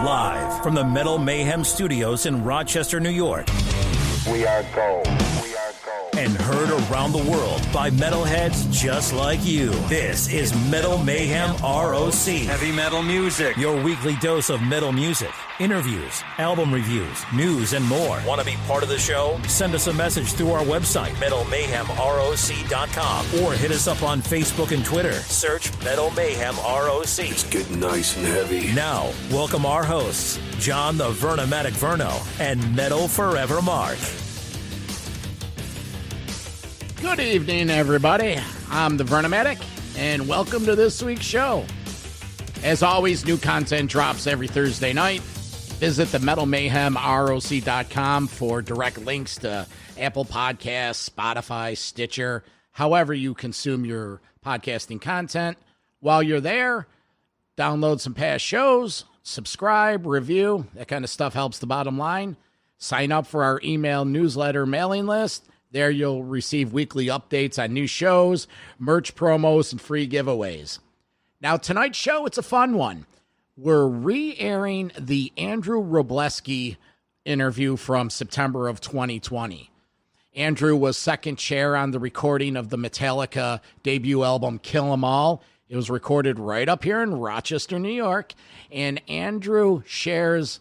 live from the Metal Mayhem Studios in Rochester, New York. We are gold. We are gold. And heard around the world by metalheads just like you. This is Metal Mayhem ROC. Heavy metal music. Your weekly dose of metal music, interviews, album reviews, news, and more. Want to be part of the show? Send us a message through our website, metalmayhemroc.com, or hit us up on Facebook and Twitter. Search Metal Mayhem ROC. It's getting nice and heavy. Now, welcome our hosts, John the Vernomatic Verno and Metal Forever Mark. Good evening, everybody. I'm the Vernomatic, and welcome to this week's show. As always, new content drops every Thursday night. Visit the metalmayhemroc.com for direct links to Apple Podcasts, Spotify, Stitcher, however you consume your podcasting content. While you're there, download some past shows, subscribe, review. That kind of stuff helps the bottom line. Sign up for our email newsletter mailing list. There you'll receive weekly updates on new shows, merch promos, and free giveaways. Now, tonight's show, it's a fun one. We're re-airing the Andrew Wroblewski interview from September of 2020. Andrew was second chair on the recording of the Metallica debut album, Kill 'Em All. It was recorded right up here in Rochester, New York. And Andrew shares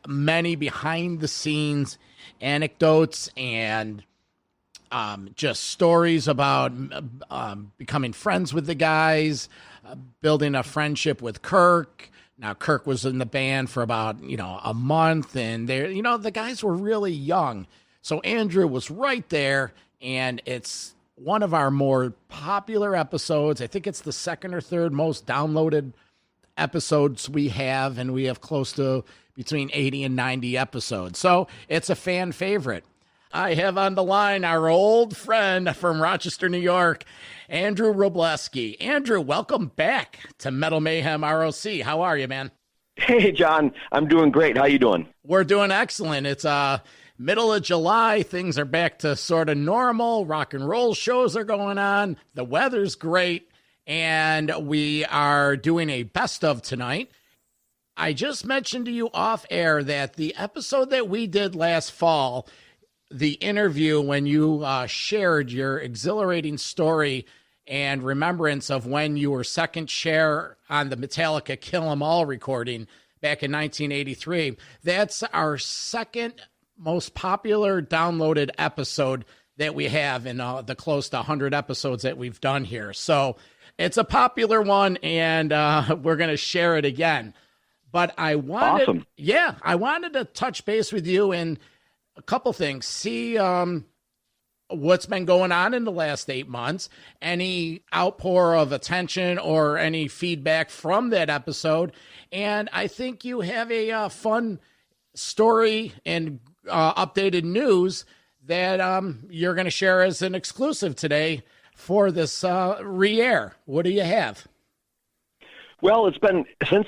many behind-the-scenes anecdotes and just stories about becoming friends with the guys, building a friendship with Kirk. Now, Kirk was in the band for about, a month, and the guys were really young. So Andrew was right there, and it's one of our more popular episodes. I think it's the second or third most downloaded episodes we have, and we have close to between 80 and 90 episodes. So it's a fan favorite. I have on the line our old friend from Rochester, New York, Andrew Wroblewski. Andrew, welcome back to Metal Mayhem ROC. How are you, man? Hey, John. I'm doing great. How you doing? We're doing excellent. It's middle of July. Things are back to sort of normal. Rock and roll shows are going on. The weather's great. And we are doing a best of tonight. I just mentioned to you off air that the episode that we did last fall, the interview when you shared your exhilarating story and remembrance of when you were second chair on the Metallica Kill 'Em All recording back in 1983, that's our second most popular downloaded episode that we have in the close to 100 episodes that we've done here. So it's a popular one, and we're going to share it again. But I wanted to touch base with you in a couple things. See what's been going on in the last 8 months, any outpour of attention or any feedback from that episode. And I think you have a fun story and updated news that you're going to share as an exclusive today for this re-air. What do you have? Well, it's been since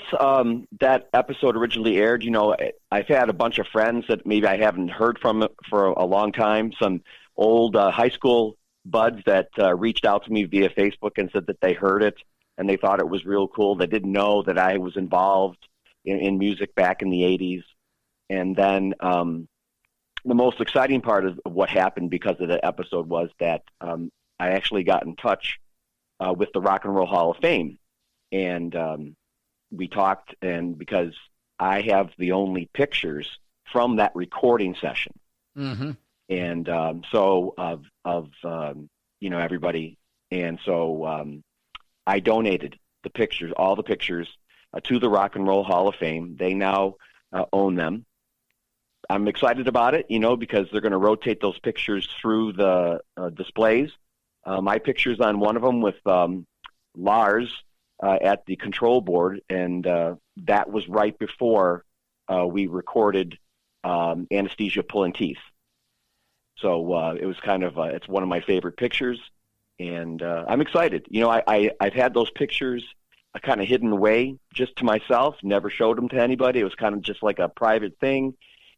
that episode originally aired. I've had a bunch of friends that maybe I haven't heard from for a long time. Some old high school buds that reached out to me via Facebook and said that they heard it and they thought it was real cool. They didn't know that I was involved in music back in the 80s. And then the most exciting part of what happened because of the episode was that I actually got in touch with the Rock and Roll Hall of Fame. And we talked, and because I have the only pictures from that recording session, and so of everybody, and so I donated the pictures, all the pictures, to the Rock and Roll Hall of Fame. They now own them. I'm excited about it, because they're going to rotate those pictures through the displays. My picture's on one of them with Lars at the control board, and that was right before we recorded Anesthesia Pulling Teeth. So it was kind of it's one of my favorite pictures, and I'm excited. I've had those pictures kind of hidden away just to myself, never showed them to anybody. It was kind of just like a private thing,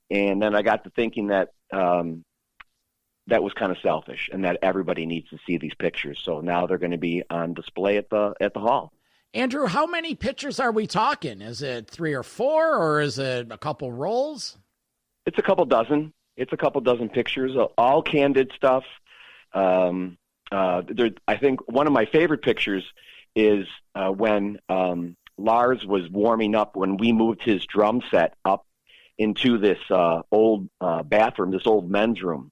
and then I got to thinking that that was kind of selfish, and that everybody needs to see these pictures. So now they're going to be on display at the hall. Andrew, how many pictures are we talking? Is it 3 or 4, or is it a couple rolls? It's a couple dozen. It's a couple dozen pictures, all candid stuff. I think one of my favorite pictures is when Lars was warming up when we moved his drum set up into this old bathroom, this old men's room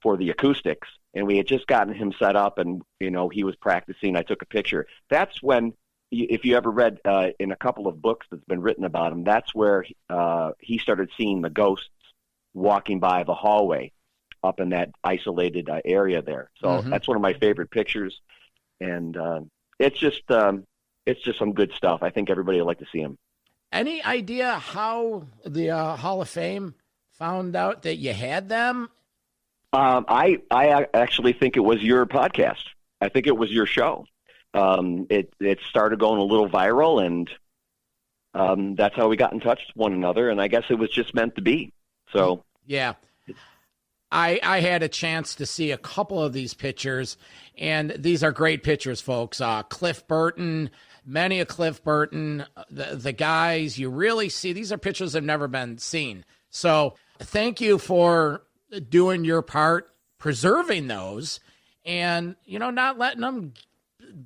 for the acoustics. And we had just gotten him set up, and, he was practicing. I took a picture. That's when, if you ever read in a couple of books that's been written about him, that's where he started seeing the ghosts walking by the hallway up in that isolated area there. So that's one of my favorite pictures. And it's just some good stuff. I think everybody would like to see him. Any idea how the Hall of Fame found out that you had them? I actually think it was your podcast. I think it was your show. It started going a little viral, and that's how we got in touch with one another. And I guess it was just meant to be. So yeah, I had a chance to see a couple of these pictures, and these are great pictures, folks. Cliff Burton, many a Cliff Burton, the guys you really see. These are pictures that have never been seen. So thank you for doing your part, preserving those, and, not letting them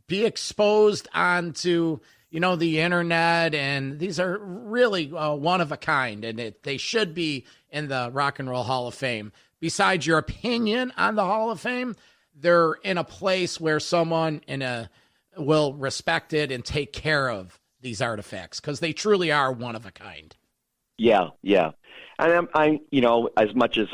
be exposed onto, the internet. And these are really one of a kind, and they should be in the Rock and Roll Hall of Fame. Besides your opinion on the Hall of Fame, they're in a place where someone will respect it and take care of these artifacts, because they truly are one of a kind. Yeah. And I as much as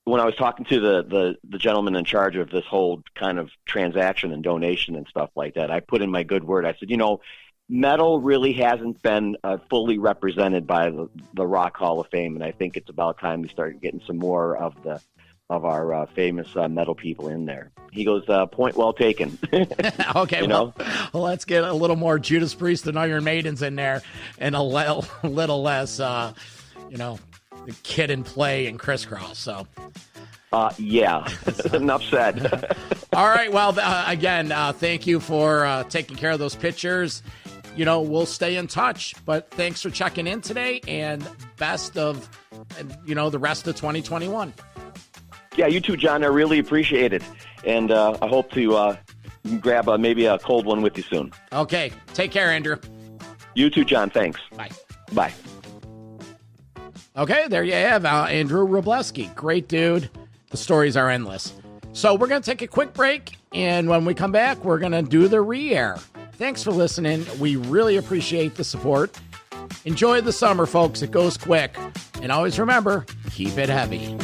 when I was talking to the gentleman in charge of this whole kind of transaction and donation and stuff like that, I put in my good word. I said, metal really hasn't been fully represented by the Rock Hall of Fame, and I think it's about time we start getting some more of our famous metal people in there. He goes, point well taken. Okay, well, let's get a little more Judas Priest and Iron Maidens in there, and a little less, the Kid and Play and Crisscross. So, yeah, enough said. All right, well, again, thank you for taking care of those pictures. We'll stay in touch, but thanks for checking in today, and best of, the rest of 2021. Yeah, you too, John. I really appreciate it. And I hope to grab maybe a cold one with you soon. Okay. Take care, Andrew. You too, John. Thanks. Bye. Bye. Okay, there you have Andrew Wroblewski. Great dude. The stories are endless. So we're going to take a quick break, and when we come back, we're going to do the re-air. Thanks for listening. We really appreciate the support. Enjoy the summer, folks. It goes quick. And always remember, keep it heavy.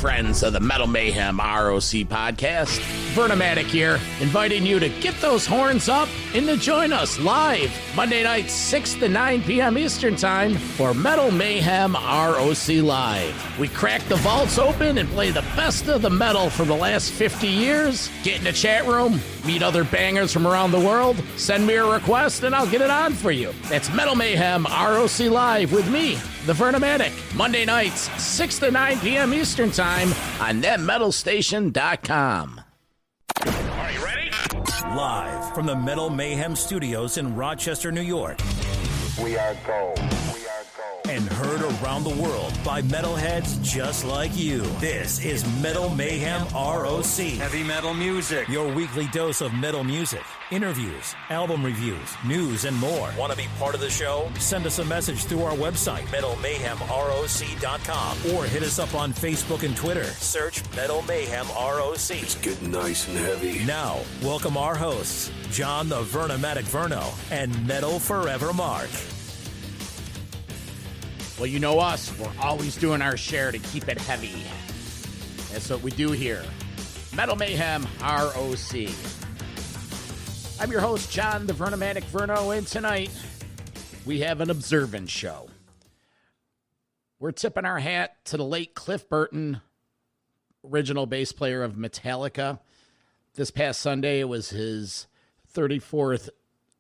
Friends of the Metal Mayhem ROC podcast, Vernomatic here, inviting you to get those horns up and to join us live Monday nights 6 to 9 p.m. Eastern Time for Metal Mayhem ROC Live. We crack the vaults open and play the best of the metal from the last 50 years. Get in the chat room, meet other bangers from around the world, send me a request and I'll get it on for you. That's Metal Mayhem ROC Live with me, the Vernomatic, Monday nights 6 to 9 p.m. Eastern Time on netmetalstation.com. Are you ready? Live from the Metal Mayhem Studios in Rochester, New York. We are go. And heard around the world by metalheads just like you. This is Metal Mayhem ROC. Heavy metal music. Your weekly dose of metal music, interviews, album reviews, news, and more. Want to be part of the show? Send us a message through our website, metalmayhemroc.com, or hit us up on Facebook and Twitter. Search Metal Mayhem ROC. It's getting nice and heavy. Now, welcome our hosts, John the Vernomatic Verno and Metal Forever Mark. Well, you know us. We're always doing our share to keep it heavy. That's what we do here. Metal Mayhem ROC. I'm your host, John the Vernomatic Verno, and tonight we have an observance show. We're tipping our hat to the late Cliff Burton, original bass player of Metallica. This past Sunday, it was his 34th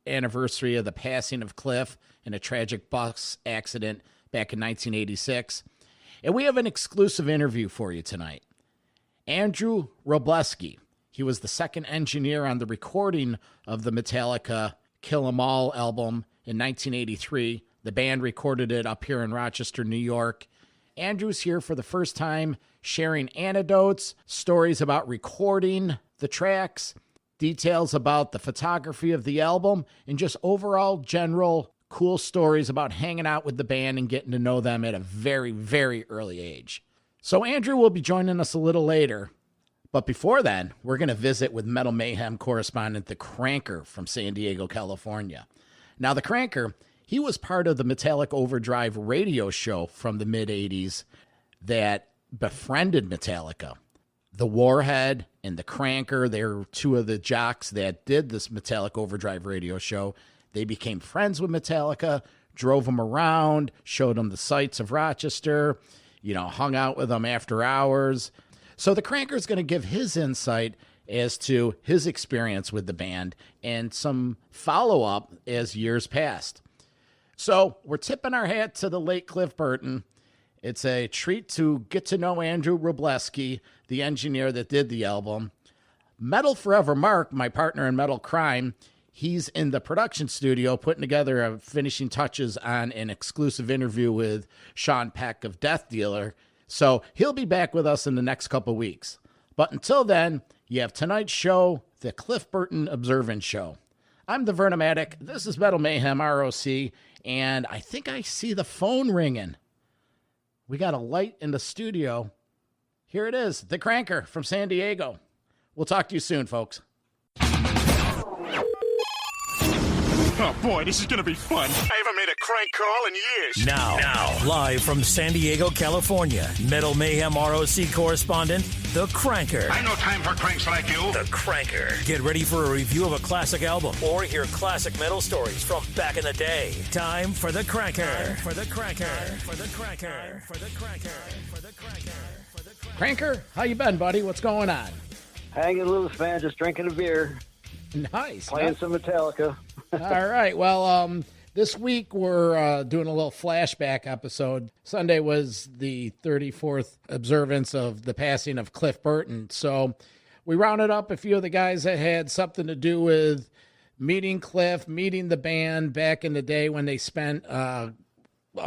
anniversary of the passing of Cliff in a tragic bus accident back in 1986. And we have an exclusive interview for you tonight. Andrew Wroblewski. He was the second engineer on the recording of the Metallica Kill 'Em All album in 1983. The band recorded it up here in Rochester, New York. Andrew's here for the first time, sharing anecdotes, stories about recording the tracks, details about the photography of the album, and just overall general cool stories about hanging out with the band and getting to know them at a very, very early age. So Andrew will be joining us a little later. But before then, we're going to visit with Metal Mayhem correspondent The Cranker from San Diego, California. Now, The Cranker, he was part of the Metallica Overdrive radio show from the mid-'80s that befriended Metallica. The Warhead and The Cranker, they're two of the jocks that did this Metallica Overdrive radio show. They became friends with Metallica, drove them around, showed them the sights of Rochester, hung out with them after hours. So the Cranker's going to give his insight as to his experience with the band and some follow-up as years passed. So we're tipping our hat to the late Cliff Burton. It's a treat to get to know Andrew Wroblewski, the engineer that did the album. Metal Forever Mark, my partner in Metal Crime, he's in the production studio putting together finishing touches on an exclusive interview with Sean Peck of Death Dealer. So he'll be back with us in the next couple weeks. But until then, you have tonight's show, the Cliff Burton Observance Show. I'm the Vernomatic. This is Metal Mayhem ROC, and I think I see the phone ringing. We got a light in the studio. Here it is, the Cranker from San Diego. We'll talk to you soon, folks. Oh boy, this is gonna be fun. I haven't made a crank call in years. Now, live from San Diego, California, Metal Mayhem ROC correspondent, The Cranker. I no time for cranks like you. The Cranker. Get ready for a review of a classic album or hear classic metal stories from back in the day. Time for The Cranker. For The Cranker. For The Cranker. For The Cranker. For The Cranker. Cranker, how you been, buddy? What's going on? Hanging loose, man. Just drinking a beer. Nice. Playing some Metallica. All right. Well, this week we're doing a little flashback episode. Sunday was the 34th observance of the passing of Cliff Burton. So we rounded up a few of the guys that had something to do with meeting Cliff, meeting the band back in the day when they spent a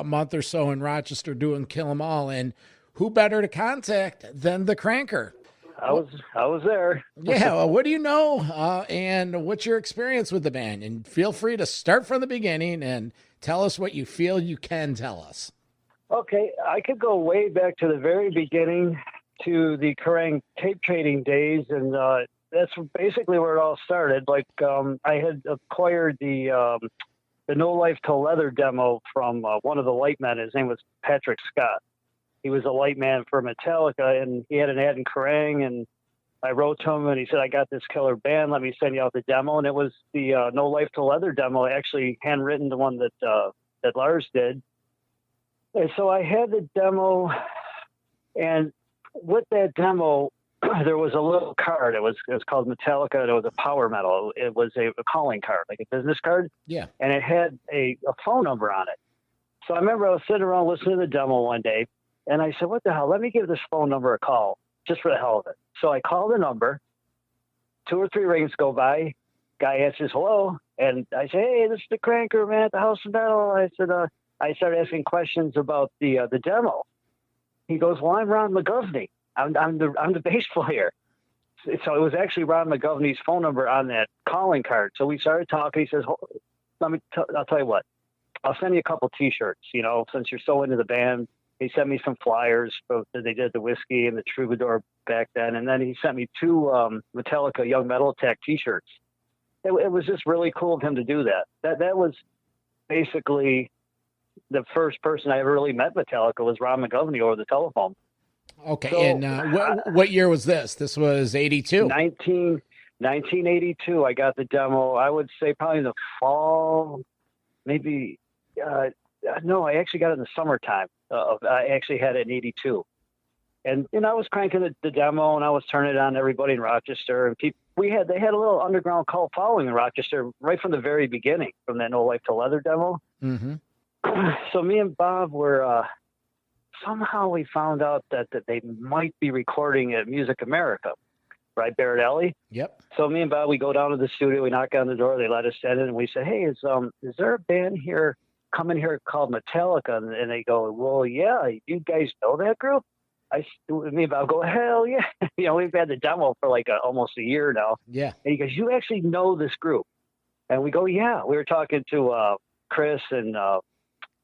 month or so in Rochester doing Kill 'Em All. And who better to contact than the Cranker? I was there. Yeah, well, what do you know, and what's your experience with the band? And feel free to start from the beginning and tell us what you feel you can tell us. Okay, I could go way back to the very beginning to the Kerrang tape trading days, and that's basically where it all started. Like, I had acquired the No Life Till Leather demo from one of the light men. His name was Patrick Scott. He was a light man for Metallica, and he had an ad in Kerrang, and I wrote to him, and he said, I got this killer band. Let me send you out the demo. And it was the No Life Till Leather demo, actually handwritten, the one that Lars did. And so I had the demo, and with that demo, there was a little card. It was called Metallica, and it was a power metal. It was a calling card, like a business card. Yeah. And it had a phone number on it. So I remember I was sitting around listening to the demo one day, and I said, what the hell? Let me give this phone number a call, just for the hell of it. So I called the number. 2 or 3 rings go by. Guy answers, hello. And I say, hey, this is the Cranker, man, at the House of Metal. I said, I started asking questions about the demo. He goes, well, I'm Ron McGovney. I'm the bass player. So it was actually Ron McGovney's phone number on that calling card. So we started talking. He says, I'll tell you what. I'll send you a couple T-shirts, since you're so into the band. He sent me some flyers. They did the Whiskey and the Troubadour back then. And then he sent me 2 Metallica Young Metal Attack T-shirts. It was just really cool of him to do that. That was basically the first person I ever really met Metallica was Ron McGovney over the telephone. Okay, so, and what year was this? This was 82? 1982, I got the demo. I would say probably in the fall, maybe no, I actually got it in the summertime. I actually had it in 82. And I was cranking the demo, and I was turning it on to everybody in Rochester. And they had a little underground cult following in Rochester right from the very beginning, from that No Life to Leather demo. Mm-hmm. So me and Bob were somehow we found out that they might be recording at Music America, right, Barrett Alley. Yep. So me and Bob, we go down to the studio, we knock on the door, they let us in, and we say, "Hey, is there a band here coming here called Metallica?" And they go, "Well, yeah, you guys know that group?" Me and Bob go, "Hell yeah!" We've had the demo for like almost a year now. Yeah. And he goes, "You actually know this group?" And we go, "Yeah." We were talking to Chris and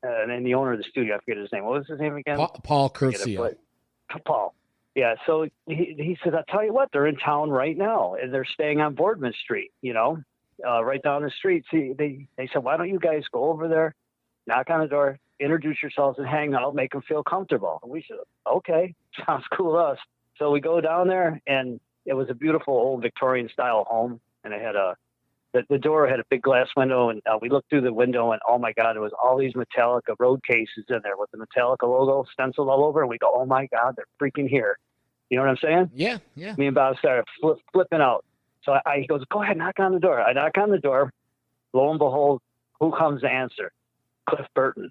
then the owner of the studio. I forget his name. What was his name again? Paul Curcio. Paul. Yeah. So he said, "I'll tell you what, they're in town right now, and they're staying on Boardman Street. Right down the street." See, they said, "Why don't you guys go over there, knock on the door, introduce yourselves, and hang out, make them feel comfortable?" And we said, "Okay, sounds cool to us." So we go down there, and it was a beautiful old Victorian style home, and it had the door had a big glass window, and we looked through the window, and oh my God, it was all these Metallica road cases in there with the Metallica logo stenciled all over, and we go, "Oh my God, they're freaking here." You know what I'm saying? Yeah, yeah. Me and Bob started flipping out. So he goes, "Go ahead, knock on the door." I knock on the door. Lo and behold, who comes to answer? Cliff Burton.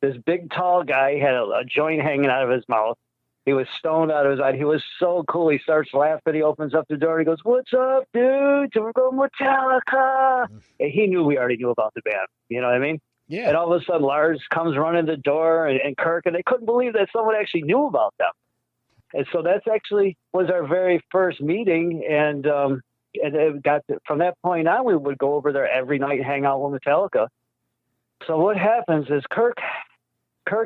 This big, tall guy had a joint hanging out of his mouth. He was stoned out of his eye. He was so cool. He starts laughing. He opens up the door. He goes, "What's up, dude? We're going Metallica." And he knew we already knew about the band. You know what I mean? Yeah. And all of a sudden, Lars comes running the door, and Kirk, and they couldn't believe that someone actually knew about them. And so that's actually was our very first meeting. And it got from that point on, we would go over there every night and hang out with Metallica. So what happens is Kirk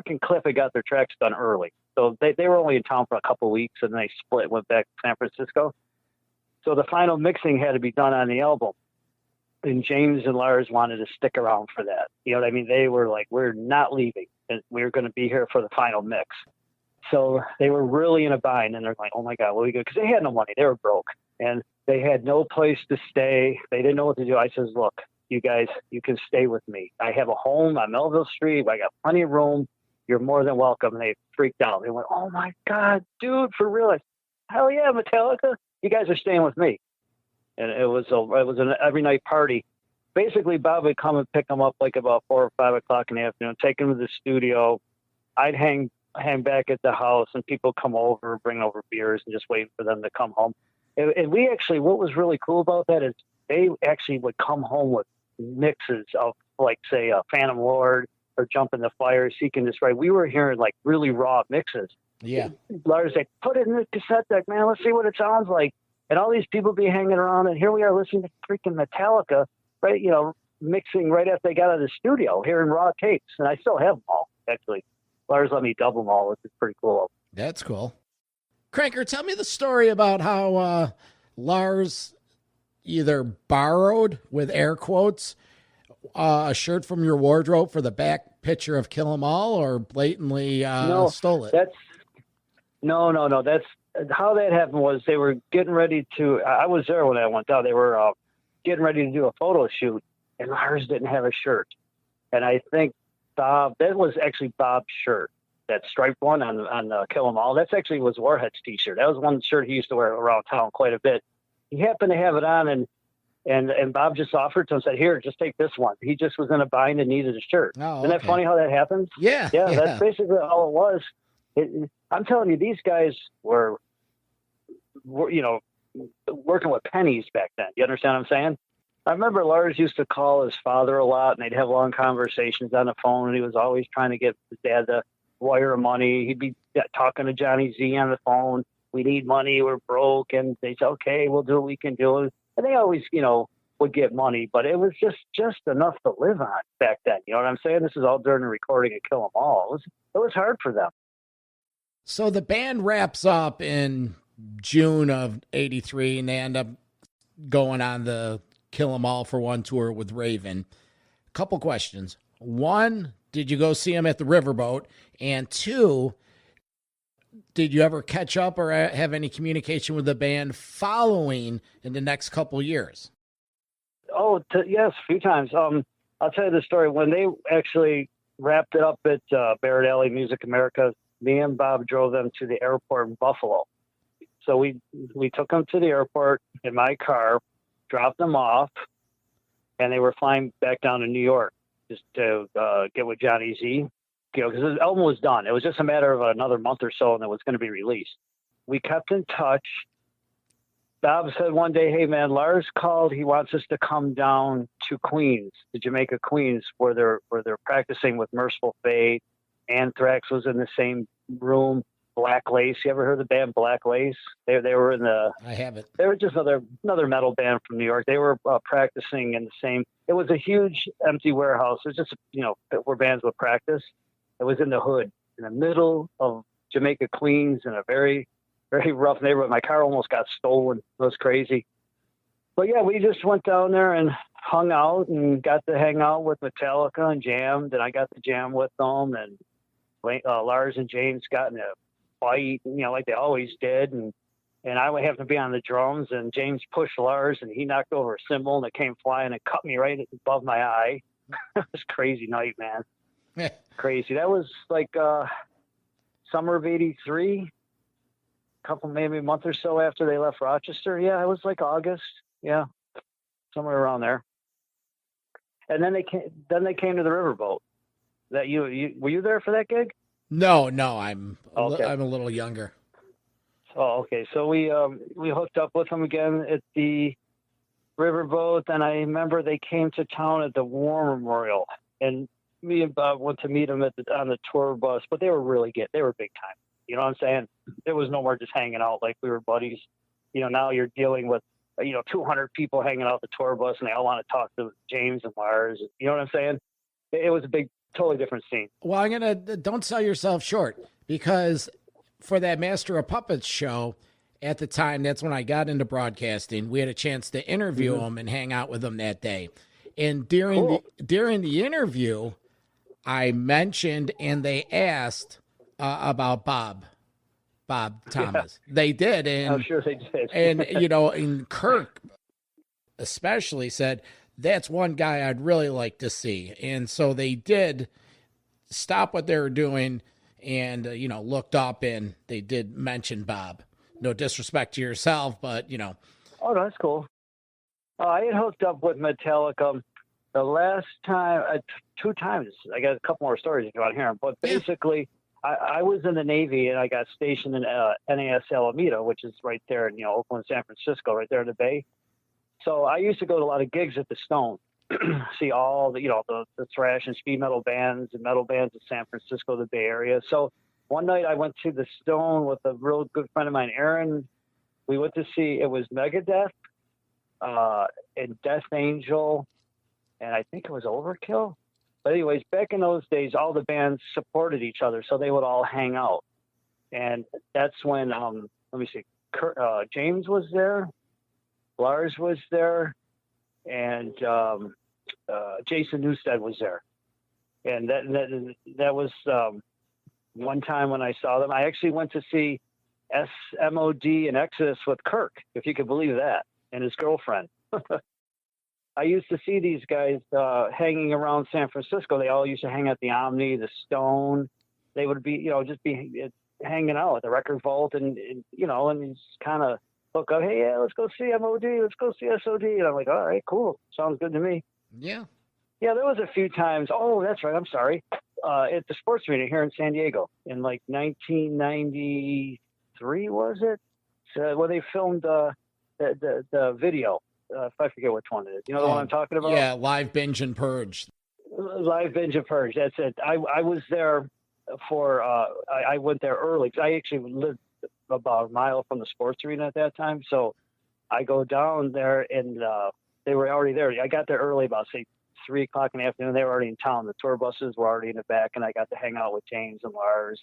and Cliff had got their tracks done early. So they were only in town for a couple of weeks, and they split, went back to San Francisco. So the final mixing had to be done on the album. And James and Lars wanted to stick around for that. You know what I mean? They were like, "We're not leaving, and we're going to be here for the final mix." So they were really in a bind, and they're like, "Oh my God, what are we going to do?" Because they had no money. They were broke, and they had no place to stay. They didn't know what to do. I says, "Look, you guys, you can stay with me. I have a home on Melville Street. I got plenty of room. You're more than welcome." And they freaked out. They went, "Oh my God, dude, for real?" I said, "Hell yeah, Metallica. You guys are staying with me." And it was an every night party. Basically, Bob would come and pick them up like about 4 or 5 o'clock in the afternoon, take them to the studio. I'd hang back at the house, and people come over, bring over beers, and just wait for them to come home. And we actually, what was really cool about that is they actually would come home with mixes of, like, say, Phantom Lord or Jump in the Fire, Seek and Destroy. We were hearing like really raw mixes. Yeah. Lars said, "Put it in the cassette deck, man. Let's see what it sounds like." And all these people be hanging around, and here we are listening to freaking Metallica, right? Mixing right after they got out of the studio, hearing raw tapes. And I still have them all, actually. Lars let me double them all, which is pretty cool. That's cool. Cranker, tell me the story about how Lars either borrowed, with air quotes, a shirt from your wardrobe for the back picture of Kill 'Em All, or blatantly stole it. No. That's how that happened. Was they were getting ready to. I was there when I went down. They were getting ready to do a photo shoot, and Lars didn't have a shirt. And I think Bob, that was actually Bob's shirt, that striped one on Kill 'Em All. That's actually was Warhead's T-shirt. That was one shirt he used to wear around town quite a bit. He happened to have it on, and Bob just offered to him, said, "Here, just take this one." He just was in a bind and needed a shirt. Oh, Isn't that funny how that happens? Yeah. That's basically all it was. I'm telling you, these guys were working with pennies back then. You understand what I'm saying? I remember Lars used to call his father a lot, and they'd have long conversations on the phone, and he was always trying to get his dad to wire money. He'd be talking to Johnny Z on the phone. "We need money. We're broke." And they said, "Okay, we'll do what we can do." And they always, would get money, but it was just enough to live on back then. You know what I'm saying? This is all during the recording of Kill 'Em All. It was hard for them. So the band wraps up in June of '83, and they end up going on the Kill 'Em All for One tour with Raven. Couple questions. One, did you go see them at the Riverboat? And two, did you ever catch up or have any communication with the band following in the next couple years? Oh, yes, a few times. I'll tell you the story. When they actually wrapped it up at Barrett Alley Music America, me and Bob drove them to the airport in Buffalo. So we took them to the airport in my car, dropped them off, and they were flying back down to New York just to get with Johnny Z. Because the album was done. It was just a matter of another month or so, and it was going to be released. We kept in touch. Bob said one day, "Hey man, Lars called. He wants us to come down to Queens, to Jamaica, Queens, where they're practicing with Merciful Fate. Anthrax was in the same room. Black Lace. You ever heard of the band Black Lace? They were in the. I haven't. They were just another metal band from New York. They were practicing in the same. It was a huge empty warehouse. It was just where bands would practice. It was in the hood, in the middle of Jamaica, Queens, in a very, very rough neighborhood. My car almost got stolen. It was crazy. But yeah, we just went down there and hung out and got to hang out with Metallica and jammed. And I got to jam with them. And Lars and James got in a fight, like they always did. And I would have to be on the drums. And James pushed Lars, and he knocked over a cymbal, and it came flying and cut me right above my eye. It was a crazy night, man. Crazy. That was like summer of '83, maybe a month or so after they left Rochester. Yeah, it was like August. Yeah, somewhere around there. And then they came to the Riverboat. That you were you there for that gig? No, I'm okay. I'm a little younger. Oh, okay. So we hooked up with them again at the Riverboat, and I remember they came to town at the War Memorial, and me and Bob went to meet them on the tour bus, but they were really good. They were big time. You know what I'm saying? It was no more just hanging out like we were buddies. Now you're dealing with, 200 people hanging out the tour bus, and they all want to talk to James and Lars. You know what I'm saying? It was a big, totally different scene. Well, don't sell yourself short, because for that Master of Puppets show at the time, that's when I got into broadcasting. We had a chance to interview them and hang out with them that day. And during the interview, I mentioned, and they asked about Bob Thomas. Yeah. They did. And I'm sure they did. And, and Kirk especially said, that's one guy I'd really like to see. And so they did stop what they were doing and, looked up, and they did mention Bob. No disrespect to yourself, but, Oh, no, that's cool. I had hooked up with Metallica the last time, 2 times. I got a couple more stories if you want to hear them. But basically, I was in the Navy, and I got stationed in NAS Alameda, which is right there in Oakland, San Francisco, right there in the Bay. So I used to go to a lot of gigs at the Stone, see all the thrash and speed metal bands and metal bands in San Francisco, the Bay Area. So one night I went to the Stone with a real good friend of mine, Aaron. We went to see, it was Megadeth and Death Angel, and I think it was Overkill. But anyways, back in those days, all the bands supported each other, so they would all hang out. And that's when, let me see, James was there, Lars was there, and Jason Newsted was there. And that was one time when I saw them. I actually went to see SMOD and Exodus with Kirk, if you could believe that, and his girlfriend. I used to see these guys hanging around San Francisco. They all used to hang at the Omni, the Stone. They would be, just be hanging out at the Record Vault, and just kind of look up, hey, yeah, let's go see MOD, let's go see SOD. And I'm like, all right, cool. Sounds good to me. Yeah. Yeah, there was a few times. Oh, that's right. I'm sorry. At the sports arena here in San Diego in like 1993, was it? Where they filmed the video. If I forget which one it is. You know the one I'm talking about? Yeah, Live Binge and Purge. Live Binge and Purge. That's it. I was there for, I went there early because I actually lived about a mile from the sports arena at that time. So I go down there, and they were already there. I got there early, about, say, 3 o'clock in the afternoon. They were already in town. The tour buses were already in the back, and I got to hang out with James and Lars.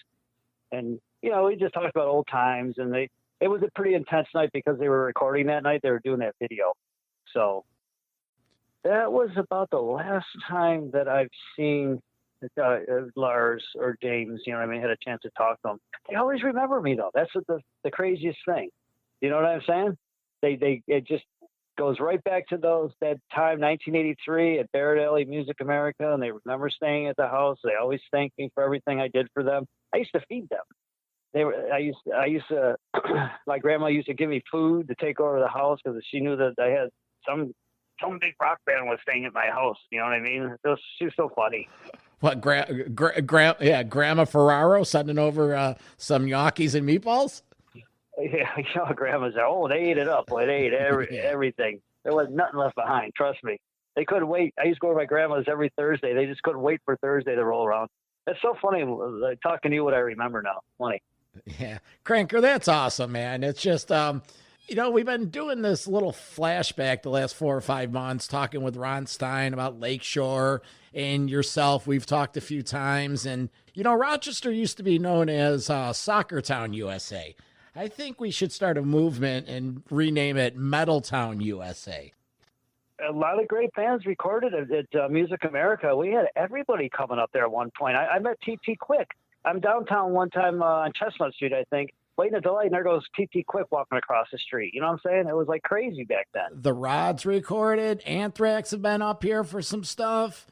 And, we just talked about old times, and it was a pretty intense night because they were recording that night. They were doing that video. So that was about the last time that I've seen Lars or James, had a chance to talk to them. They always remember me, though. That's the craziest thing. You know what I'm saying? They just goes right back to that time, 1983, at Barrett Alley Music America, and they remember staying at the house. They always thanked me for everything I did for them. I used to feed them. I used to my grandma used to give me food to take over the house because she knew that I had some big rock band was staying at my house. You know what I mean? She was so funny. What, Grandma Ferraro sending over some gnocchis and meatballs? Yeah, grandma's there. Oh, they ate it up. Boy, they ate everything. There was nothing left behind. Trust me. They couldn't wait. I used to go to my grandma's every Thursday. They just couldn't wait for Thursday to roll around. That's so funny. Talking to you, what I remember now. Funny. Yeah. Cranker, that's awesome, man. It's just, we've been doing this little flashback the last 4 or 5 months, talking with Ron Stein about Lakeshore and yourself. We've talked a few times. And, Rochester used to be known as Soccer Town, USA. I think we should start a movement and rename it Metal Town, USA. A lot of great bands recorded at Music America. We had everybody coming up there at one point. I met T.T. Quick. I'm downtown one time on Chestnut Street, I think, waiting at the light, and there goes T.T. Quick walking across the street. You know what I'm saying? It was like crazy back then. The Rods recorded. Anthrax have been up here for some stuff.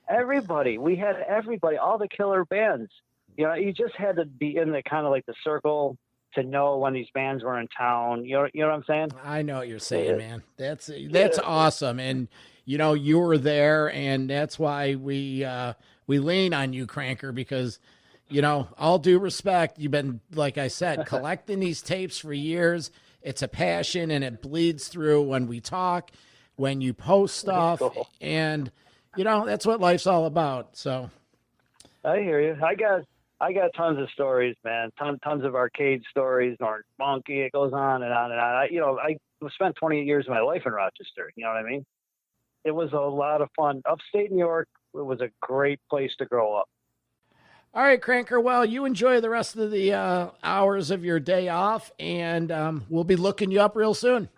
Everybody. We had everybody, all the killer bands. You just had to be in the kind of like the circle to know when these bands were in town. You know what I'm saying? I know what you're saying, man. That's awesome. And, you were there, and that's why we lean on you, Cranker, because, all due respect, you've been, like I said, collecting these tapes for years. It's a passion, and it bleeds through when we talk, when you post stuff, and, that's what life's all about. So I hear you. I got tons of stories, man. Tons of arcade stories, Orange Monkey. It goes on and on and on. I spent 28 years of my life in Rochester. You know what I mean? It was a lot of fun. Upstate New York, it was a great place to grow up. All right, Cranker. Well, you enjoy the rest of the hours of your day off, and we'll be looking you up real soon.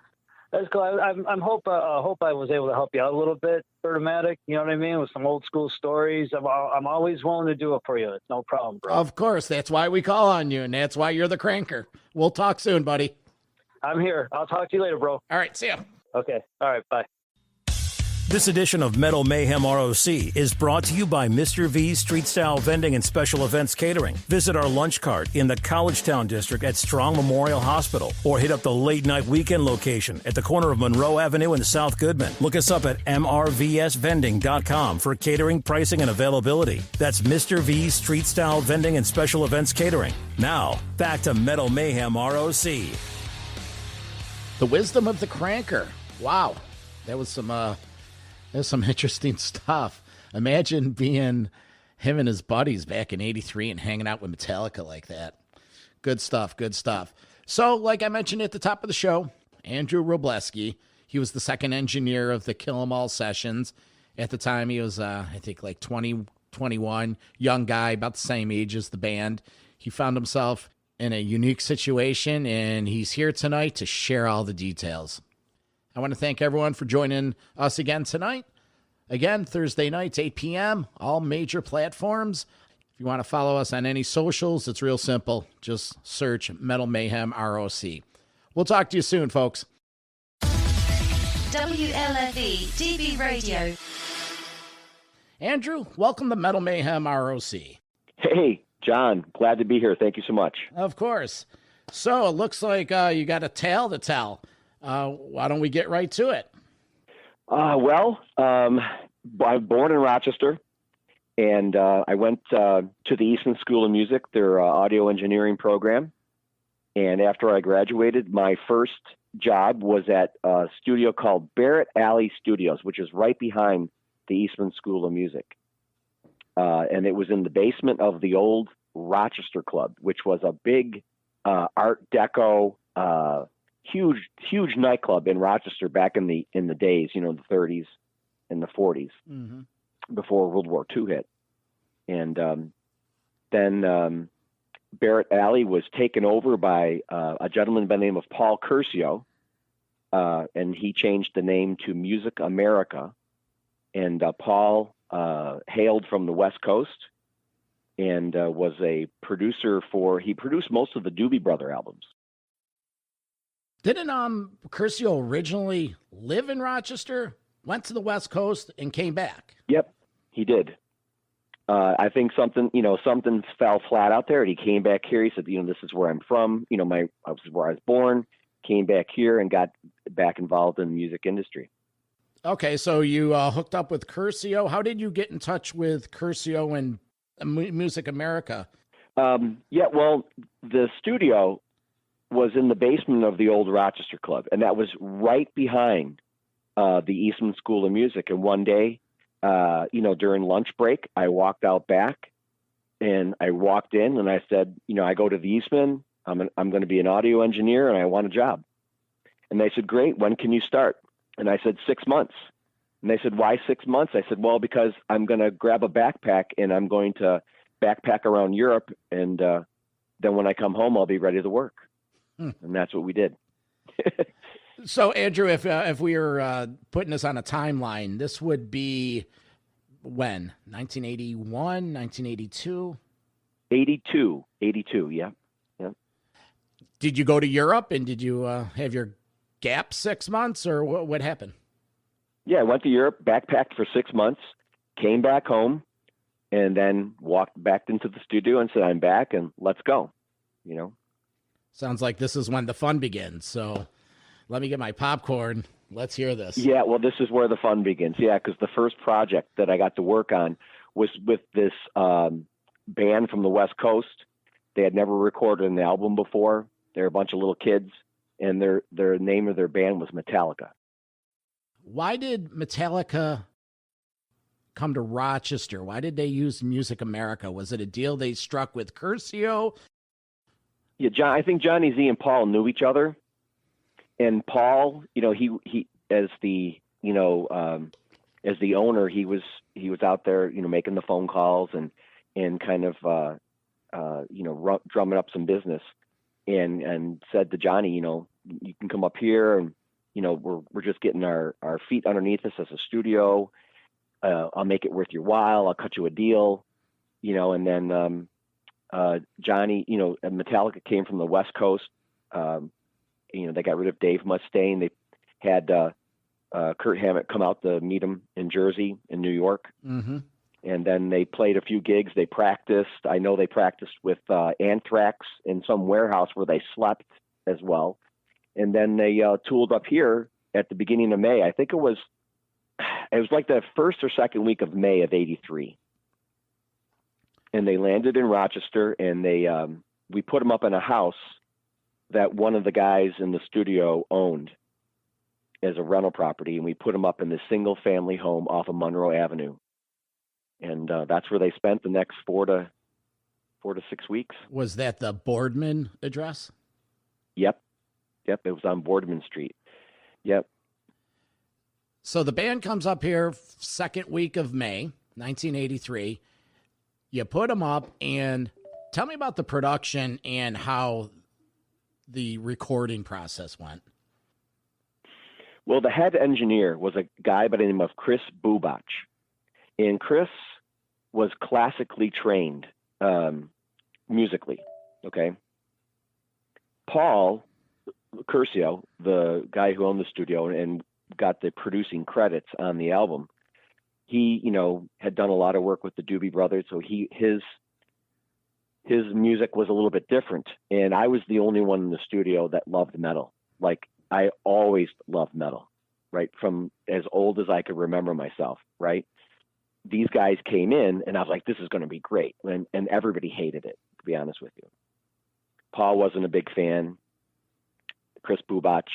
That's cool. I hope I was able to help you out a little bit, Bertomatic. You know what I mean? With some old school stories. I'm always willing to do it for you. It's no problem, bro. Of course. That's why we call on you, and that's why you're the Cranker. We'll talk soon, buddy. I'm here. I'll talk to you later, bro. All right. See ya. Okay. All right. Bye. This edition of Metal Mayhem ROC is brought to you by Mr. V's Street Style Vending and Special Events Catering. Visit our lunch cart in the Collegetown District at Strong Memorial Hospital, or hit up the late night weekend location at the corner of Monroe Avenue and South Goodman. Look us up at mrvsvending.com for catering, pricing, and availability. That's Mr. V's Street Style Vending and Special Events Catering. Now, back to Metal Mayhem ROC. The wisdom of the Cranker. Wow. That was some interesting stuff. Imagine being him and his buddies back in '83 and hanging out with Metallica like that. Good stuff, good stuff. So, like I mentioned at the top of the show, Andrew Wroblewski, he was the second engineer of the Kill 'Em All sessions. At the time, he was, I think, like 20, 21, young guy, about the same age as the band. He found himself in a unique situation, and he's here tonight to share all the details. I want to thank everyone for joining us again tonight. Again, Thursday nights, 8 p.m., all major platforms. If you want to follow us on any socials, it's real simple. Just search Metal Mayhem ROC. We'll talk to you soon, folks. WLFE DB Radio. Andrew, welcome to Metal Mayhem ROC. Hey, John. Glad to be here. Thank you so much. Of course. So it looks like you got a tale to tell. Why don't we get right to it? I'm born in Rochester, and I went to the Eastman School of Music, their audio engineering program. And after I graduated, my first job was at a studio called Barrett Alley Studios, which is right behind the Eastman School of Music. And it was in the basement of the old Rochester Club, which was a big Art Deco, huge nightclub in Rochester back in the days, the 30s and the 40s, before World War II hit. And then Barrett Alley was taken over by a gentleman by the name of Paul Curcio, and he changed the name to Music America. And Paul hailed from the West Coast and was a producer he produced most of the Doobie Brother albums. Didn't Curcio originally live in Rochester, went to the West Coast, and came back? Yep, he did. I think something fell flat out there, and he came back here. He said, this is where I'm from. This is where I was born. Came back here and got back involved in the music industry. Okay, so you hooked up with Curcio. How did you get in touch with Curcio and Music America? Well, the studio was in the basement of the old Rochester Club, and that was right behind the Eastman School of Music. And one day, during lunch break, I walked out back, and I walked in, and I said, I go to the Eastman. I'm going to be an audio engineer, and I want a job. And they said, great. When can you start? And I said, 6 months. And they said, why 6 months? I said, well, because I'm going to grab a backpack, and I'm going to backpack around Europe, and then when I come home, I'll be ready to work. And that's what we did. So, Andrew, if we were putting this on a timeline, this would be when? 1981, 1982? 82, yeah. Did you go to Europe, and did you have your gap 6 months, or what happened? Yeah, I went to Europe, backpacked for 6 months, came back home, and then walked back into the studio and said, I'm back, and let's go, Sounds like this is when the fun begins. So let me get my popcorn. Let's hear this. Yeah, well, this is where the fun begins. Yeah, because the first project that I got to work on was with this band from the West Coast. They had never recorded an album before. They're a bunch of little kids, and their name of their band was Metallica. Why did Metallica come to Rochester? Why did they use Music America? Was it a deal they struck with Curcio? Yeah, I think Johnny Z and Paul knew each other, and Paul, he as the owner, he was out there, making the phone calls and kind of drumming up some business, and said to Johnny, you can come up here, and we're just getting our feet underneath us as a studio. I'll make it worth your while. I'll cut you a deal, and then. Johnny, Metallica came from the West Coast. They got rid of Dave Mustaine. They had Kurt Hammett come out to meet him in Jersey, in New York. Mm-hmm. And then they played a few gigs. They practiced. I know they practiced with Anthrax in some warehouse where they slept as well. And then they tooled up here at the beginning of May. I think it was like the first or second week of May of '83. And they landed in Rochester, and we put them up in a house that one of the guys in the studio owned as a rental property, and we put them up in this single-family home off of Monroe Avenue. And that's where they spent the next 4 to 6 weeks. Was that the Boardman address? Yep. It was on Boardman Street. Yep. So the band comes up here second week of May, 1983. You put them up, and tell me about the production and how the recording process went. Well, the head engineer was a guy by the name of Chris Bubach. And Chris was classically trained musically, okay? Paul Curcio, the guy who owned the studio and got the producing credits on the album, he, had done a lot of work with the Doobie Brothers, so his music was a little bit different. And I was the only one in the studio that loved metal. Like, I always loved metal, right? From as old as I could remember myself, right? These guys came in, and I was like, this is going to be great. And everybody hated it, to be honest with you. Paul wasn't a big fan. Chris Bubach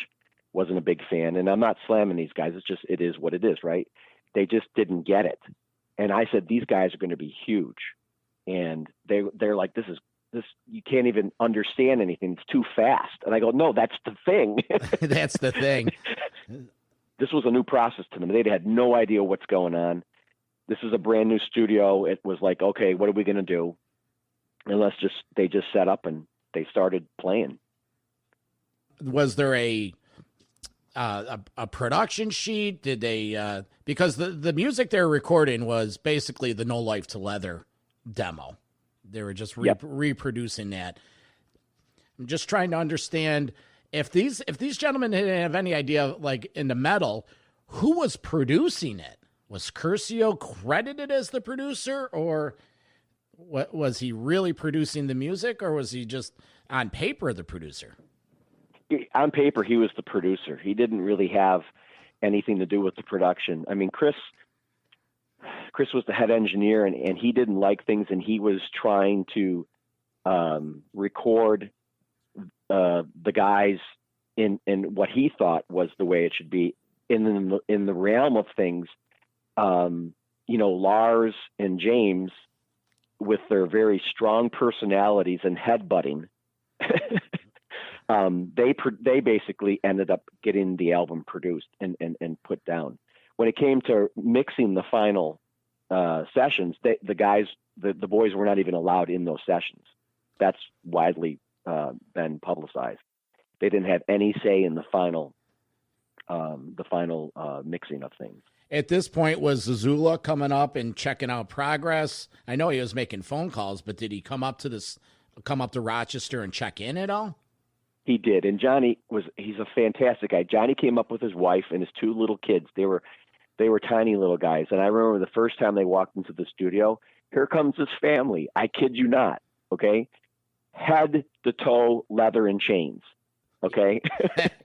wasn't a big fan. And I'm not slamming these guys. It is what it is, right? They just didn't get it. And I said, these guys are going to be huge. And they're like, this, you can't even understand anything. It's too fast. And I go, no, that's the thing. That's the thing. This was a new process to them. They had no idea what's going on. This is a brand new studio. It was like, okay, what are we going to do? And they just set up and they started playing. Was there a production sheet? Did they, because the music they were recording was basically the No Life to Leather demo. They were just reproducing that. I'm just trying to understand, If these gentlemen didn't have any idea, like in the metal, who was producing it? Was Curcio credited as the producer, or what, was he really producing the music, or was he just on paper the producer? On paper, he was the producer. He didn't really have anything to do with the production. I mean, Chris was the head engineer, and he didn't like things, and he was trying to record the guys in what he thought was the way it should be. In the realm of things, Lars and James, with their very strong personalities and headbutting, they basically ended up getting the album produced and put down. When it came to mixing the final sessions, the boys were not even allowed in those sessions. That's widely been publicized. They didn't have any say in the final mixing of things. At this point, was Zazula coming up and checking out progress? I know he was making phone calls, but did he come up to Rochester and check in at all? He did, and he's a fantastic guy. Johnny came up with his wife and his two little kids. They were tiny little guys, and I remember the first time they walked into the studio, here comes his family. I kid you not, okay? Head to toe, leather and chains, okay?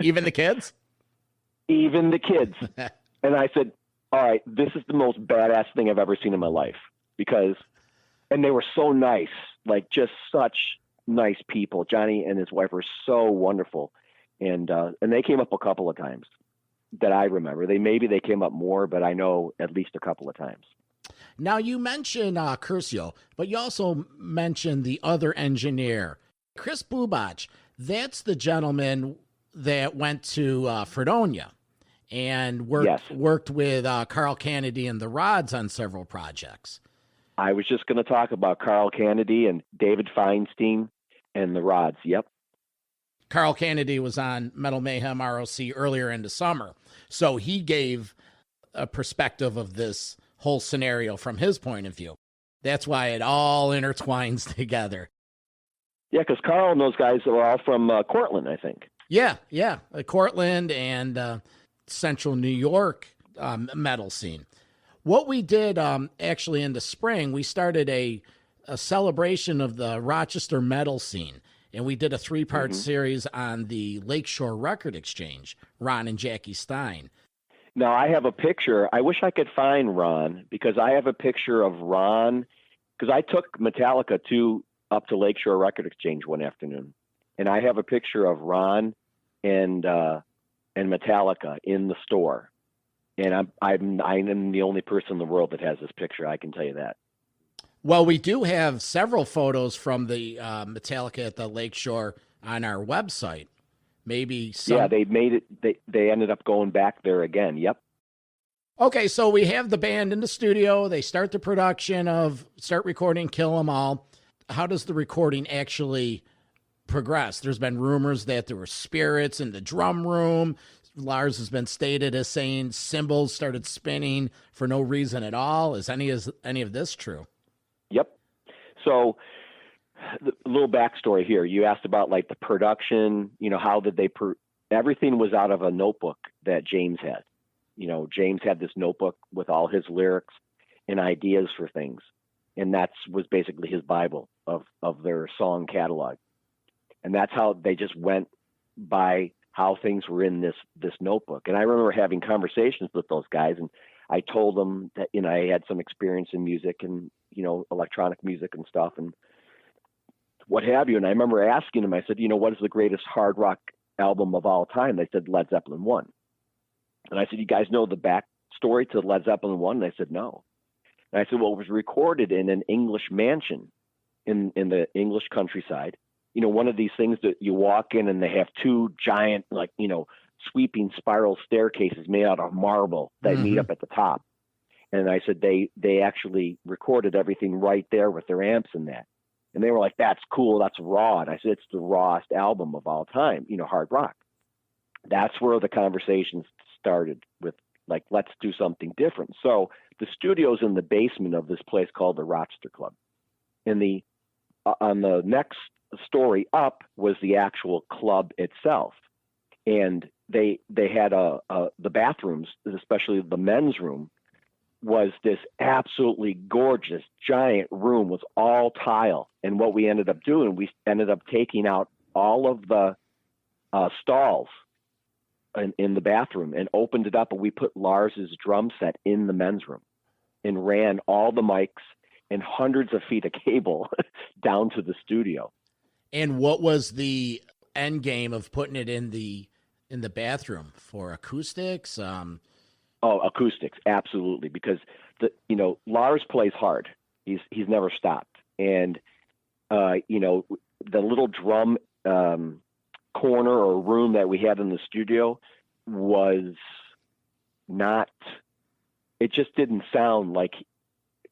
Even the kids? Even the kids. And I said, all right, this is the most badass thing I've ever seen in my life, and they were so nice, like just such nice people. Johnny and his wife were so wonderful. And they came up a couple of times that I remember. They came up more, but I know at least a couple of times. Now, you mentioned Curcio, but you also mentioned the other engineer, Chris Bubach. That's the gentleman that went to Fredonia and worked with Carl Kennedy and the Rods on several projects. I was just going to talk about Carl Kennedy and David Feinstein and the Rods. Yep. Carl Kennedy was on Metal Mayhem ROC earlier in the summer, so he gave a perspective of this whole scenario from his point of view. That's why it all intertwines together. Yeah, because Carl and those guys are all from Cortland, I think. Yeah, Cortland and Central New York metal scene. What we did actually in the spring, we started a celebration of the Rochester metal scene, and we did a 3-part series on the Lakeshore Record Exchange, Ron and Jackie Stein. Now, I have a picture. I wish I could find Ron, because I have a picture of Ron, because I took Metallica up to Lakeshore Record Exchange one afternoon, and I have a picture of Ron and Metallica in the store. And I'm the only person in the world that has this picture. I can tell you that. Well, we do have several photos from the Metallica at the Lakeshore on our website. Maybe some. Yeah, they made it. They ended up going back there again. Yep. Okay, so we have the band in the studio. They start the production start recording Kill 'Em All. How does the recording actually progress? There's been rumors that there were spirits in the drum room. Lars has been stated as saying cymbals started spinning for no reason at all. Is any of this true? Yep. So a little backstory here. You asked about like the production, how did they everything was out of a notebook that James had. James had this notebook with all his lyrics and ideas for things. And that was basically his Bible of their song catalog. And that's how they just went by how things were in this notebook. And I remember having conversations with those guys, and I told them that, I had some experience in music and, electronic music and stuff and what have you. And I remember asking them, I said, what is the greatest hard rock album of all time? They said Led Zeppelin 1. And I said, you guys know the backstory to Led Zeppelin 1? And they said, no. And I said, well, it was recorded in an English mansion in the English countryside. One of these things that you walk in and they have two giant, sweeping spiral staircases made out of marble that meet up at the top. And I said, they actually recorded everything right there with their amps and that. And they were like, that's cool. That's raw. And I said, it's the rawest album of all time, hard rock. That's where the conversations started with, like, let's do something different. So the studio's in the basement of this place called the Rochester Club. On the next story up was the actual club itself. and they had the bathrooms, especially the men's room, was this absolutely gorgeous giant room, was all tile. And what we ended up doing, we ended up taking out all of the stalls in the bathroom and opened it up, and we put Lars's drum set in the men's room and ran all the mics and hundreds of feet of cable down to the studio. And what was the end game of putting it in the bathroom for acoustics? Oh, acoustics, absolutely, because Lars plays hard. He's never stopped, and the little drum corner or room that we had in the studio was not. It just didn't sound like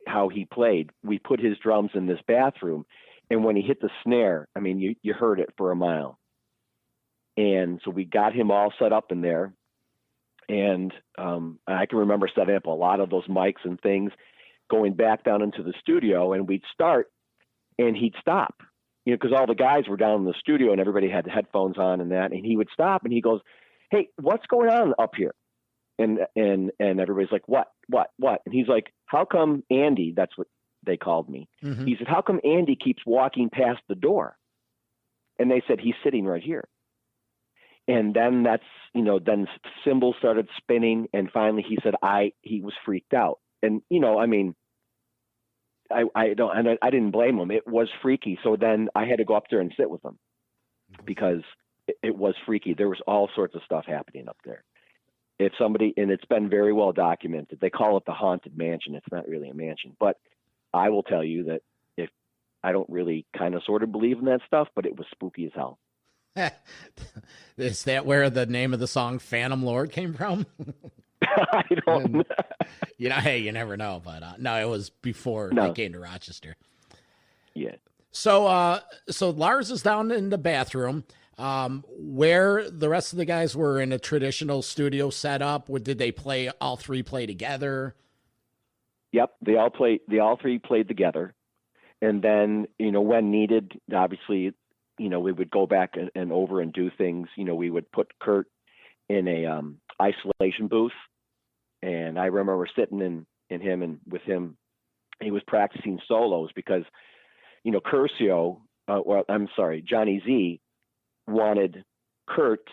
how he played. We put his drums in this bathroom, and when he hit the snare, I mean, you heard it for a mile. And so we got him all set up in there. And I can remember setting up a lot of those mics and things, going back down into the studio, and we'd start and he'd stop, because all the guys were down in the studio and everybody had the headphones on and that, and he would stop and he goes, "Hey, what's going on up here?" And everybody's like, what? And he's like, "How come Andy," that's what they called me. Mm-hmm. He said, "How come Andy keeps walking past the door?" And they said, "He's sitting right here." And then then cymbals started spinning, and finally he said he was freaked out. And I didn't blame him. It was freaky. So then I had to go up there and sit with him because it was freaky. There was all sorts of stuff happening up there. And it's been very well documented. They call it the Haunted Mansion. It's not really a mansion, but I will tell you that if I don't really kind of sort of believe in that stuff, but it was spooky as hell. Is that where the name of the song Phantom Lord came from? I don't know. Hey, you never know, but no, it was before they came to Rochester. Yeah. So Lars is down in the bathroom, where the rest of the guys were in a traditional studio setup. Did they all three play together? Yep. All three played together. And then, when needed, obviously, we would go back and over and do things. We would put Kurt in a isolation booth, and I remember sitting in him and with him. He was practicing solos because, Johnny Z wanted Kurt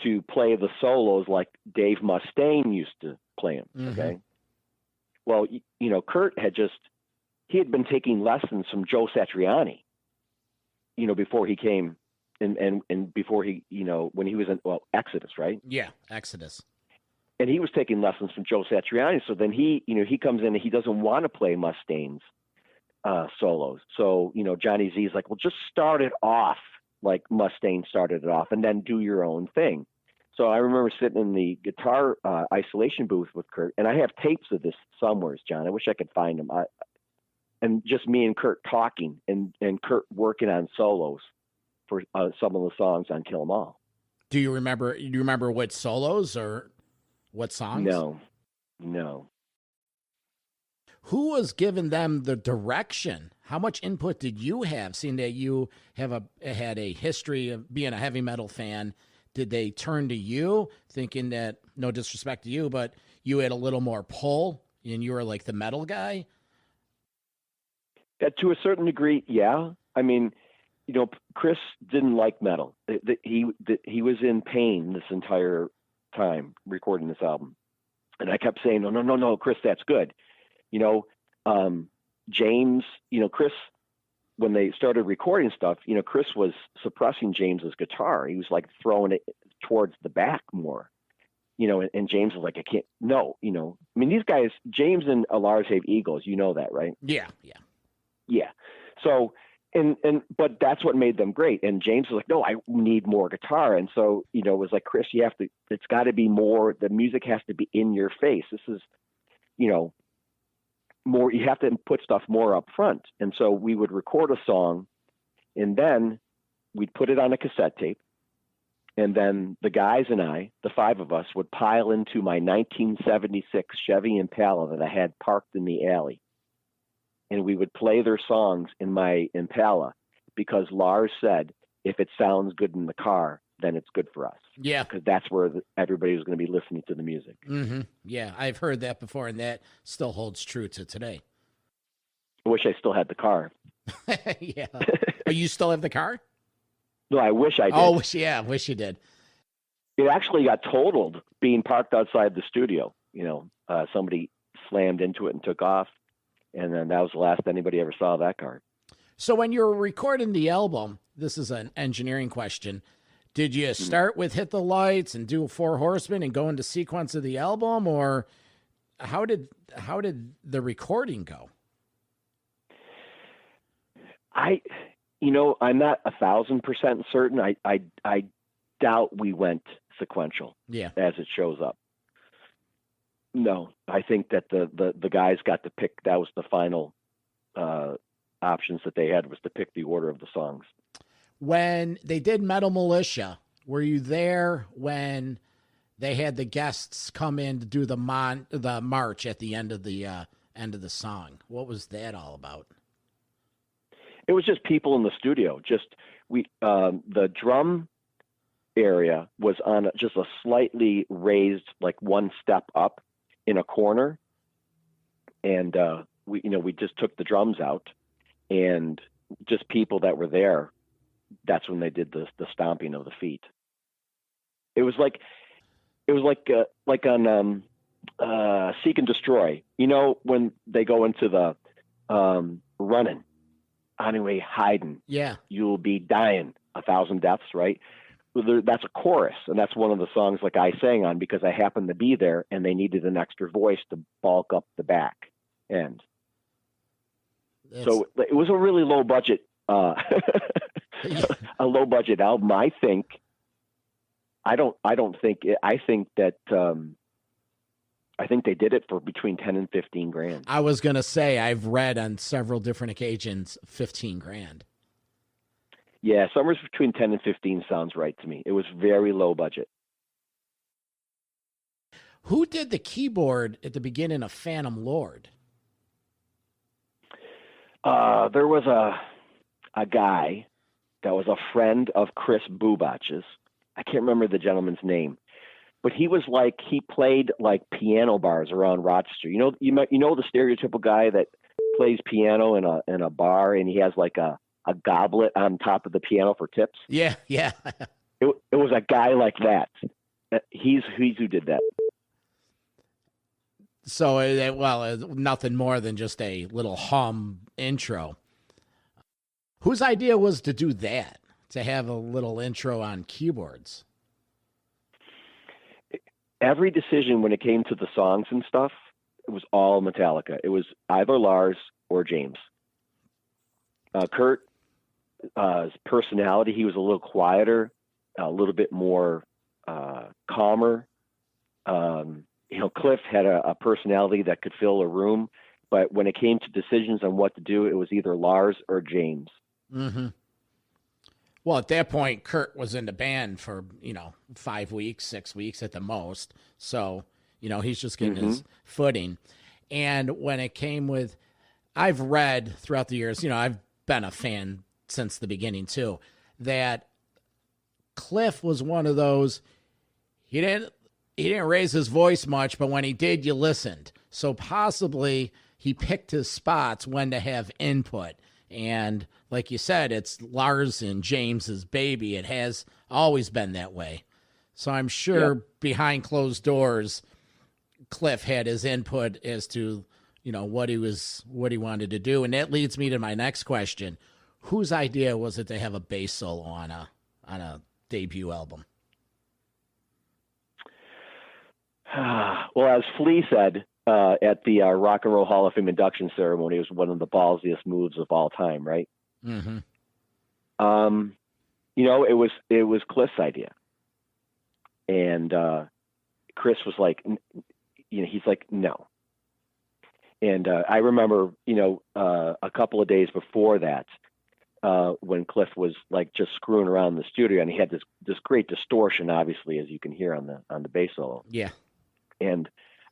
to play the solos like Dave Mustaine used to play them. Mm-hmm. Okay. Well, Kurt had been taking lessons from Joe Satriani. Before he came and before he, when he was in, Exodus, right? Yeah, Exodus. And he was taking lessons from Joe Satriani. So then he comes in and he doesn't want to play Mustaine's solos. So, Johnny Z is like, well, just start it off like Mustaine started it off and then do your own thing. So I remember sitting in the guitar isolation booth with Kurt, and I have tapes of this somewhere, John. I wish I could find them. And just me and Kurt talking and Kurt working on solos for some of the songs on Kill 'Em All. Do you remember what solos or what songs? No. Who was giving them the direction? How much input did you have, seeing that you had a history of being a heavy metal fan? Did they turn to you thinking that, no disrespect to you, but you had a little more pull and you were like the metal guy? To a certain degree, yeah. I mean, Chris didn't like metal. He was in pain this entire time recording this album. And I kept saying, no, Chris, that's good. James, Chris, when they started recording stuff, Chris was suppressing James's guitar. He was like throwing it towards the back more, and James was like, I can't, no, I mean, these guys, James and Lars have egos. You know that, right? Yeah. So, but that's what made them great. And James was like, no, I need more guitar. And so, it was like, Chris, it's got to be more, the music has to be in your face. This is, more, you have to put stuff more up front. And so we would record a song and then we'd put it on a cassette tape. And then the guys and I, the five of us, would pile into my 1976 Chevy Impala that I had parked in the alley. And we would play their songs in my Impala because Lars said, if it sounds good in the car, then it's good for us. Yeah. Because that's where everybody was going to be listening to the music. Mm-hmm. Yeah, I've heard that before, and that still holds true to today. I wish I still had the car. Yeah. Oh, you still have the car? No, I wish I did. Oh, wish you did. It actually got totaled being parked outside the studio. Somebody slammed into it and took off, and then that was the last anybody ever saw of that car. So when you were recording the album, this is an engineering question, did you start with Hit the Lights and do Four Horsemen and go into sequence of the album, or how did the recording go? I'm not 1,000% certain. I doubt we went sequential. Yeah. As it shows up. No, I think that the guys got to pick. That was the final options that they had, was to pick the order of the songs. When they did Metal Militia, were you there when they had the guests come in to do the march at the end of the song? What was that all about? It was just people in the studio. The drum area was on just a slightly raised, like one step up in a corner, and we just took the drums out, and just people that were there. That's when they did the stomping of the feet. It was like on Seek and Destroy. When they go into the running. Anyway, hiding. Yeah. You'll be dying, 1,000 deaths, right? That's a chorus, and that's one of the songs like I sang on because I happened to be there, and they needed an extra voice to bulk up the back end. So it was a really low budget, a low budget album. I think they did it for between 10 and 15 grand. I was going to say, I've read on several different occasions, 15 grand. Yeah, somewhere between 10 and 15 sounds right to me. It was very low budget. Who did the keyboard at the beginning of Phantom Lord? There was a guy that was a friend of Chris Bubach's. I can't remember the gentleman's name, but he played like piano bars around Rochester. You know the stereotypical guy that plays piano in a bar, and he has like a goblet on top of the piano for tips. Yeah. It was a guy like that. He's who did that. So, nothing more than just a little hum intro. Whose idea was to do that, to have a little intro on keyboards? Every decision when it came to the songs and stuff, it was all Metallica. It was either Lars or James. Kurt, his personality, he was a little quieter, a little bit more calmer. Cliff had a personality that could fill a room, but when it came to decisions on what to do, it was either Lars or James. Mm-hmm. Well, at that point, Kurt was in the band for, 5 weeks, 6 weeks at the most. So, he's just getting his footing. And when it came with, I've read throughout the years, I've been a fan since the beginning too, that Cliff was one of those, he didn't raise his voice much, but when he did, you listened. So possibly he picked his spots when to have input. And like you said, it's Lars and James's baby. It has always been that way. So I'm sure behind closed doors, Cliff had his input as to, what he wanted to do. And that leads me to my next question. Whose idea was it to have a bass solo on a debut album? Well, as Flea said at the Rock and Roll Hall of Fame induction ceremony, it was one of the ballsiest moves of all time, right? Mm-hmm. It was Cliff's idea, and Chris was like, he's like, no. And I remember, a couple of days before that, when Cliff was like just screwing around in the studio, and he had this great distortion, obviously, as you can hear on the bass solo. Yeah. And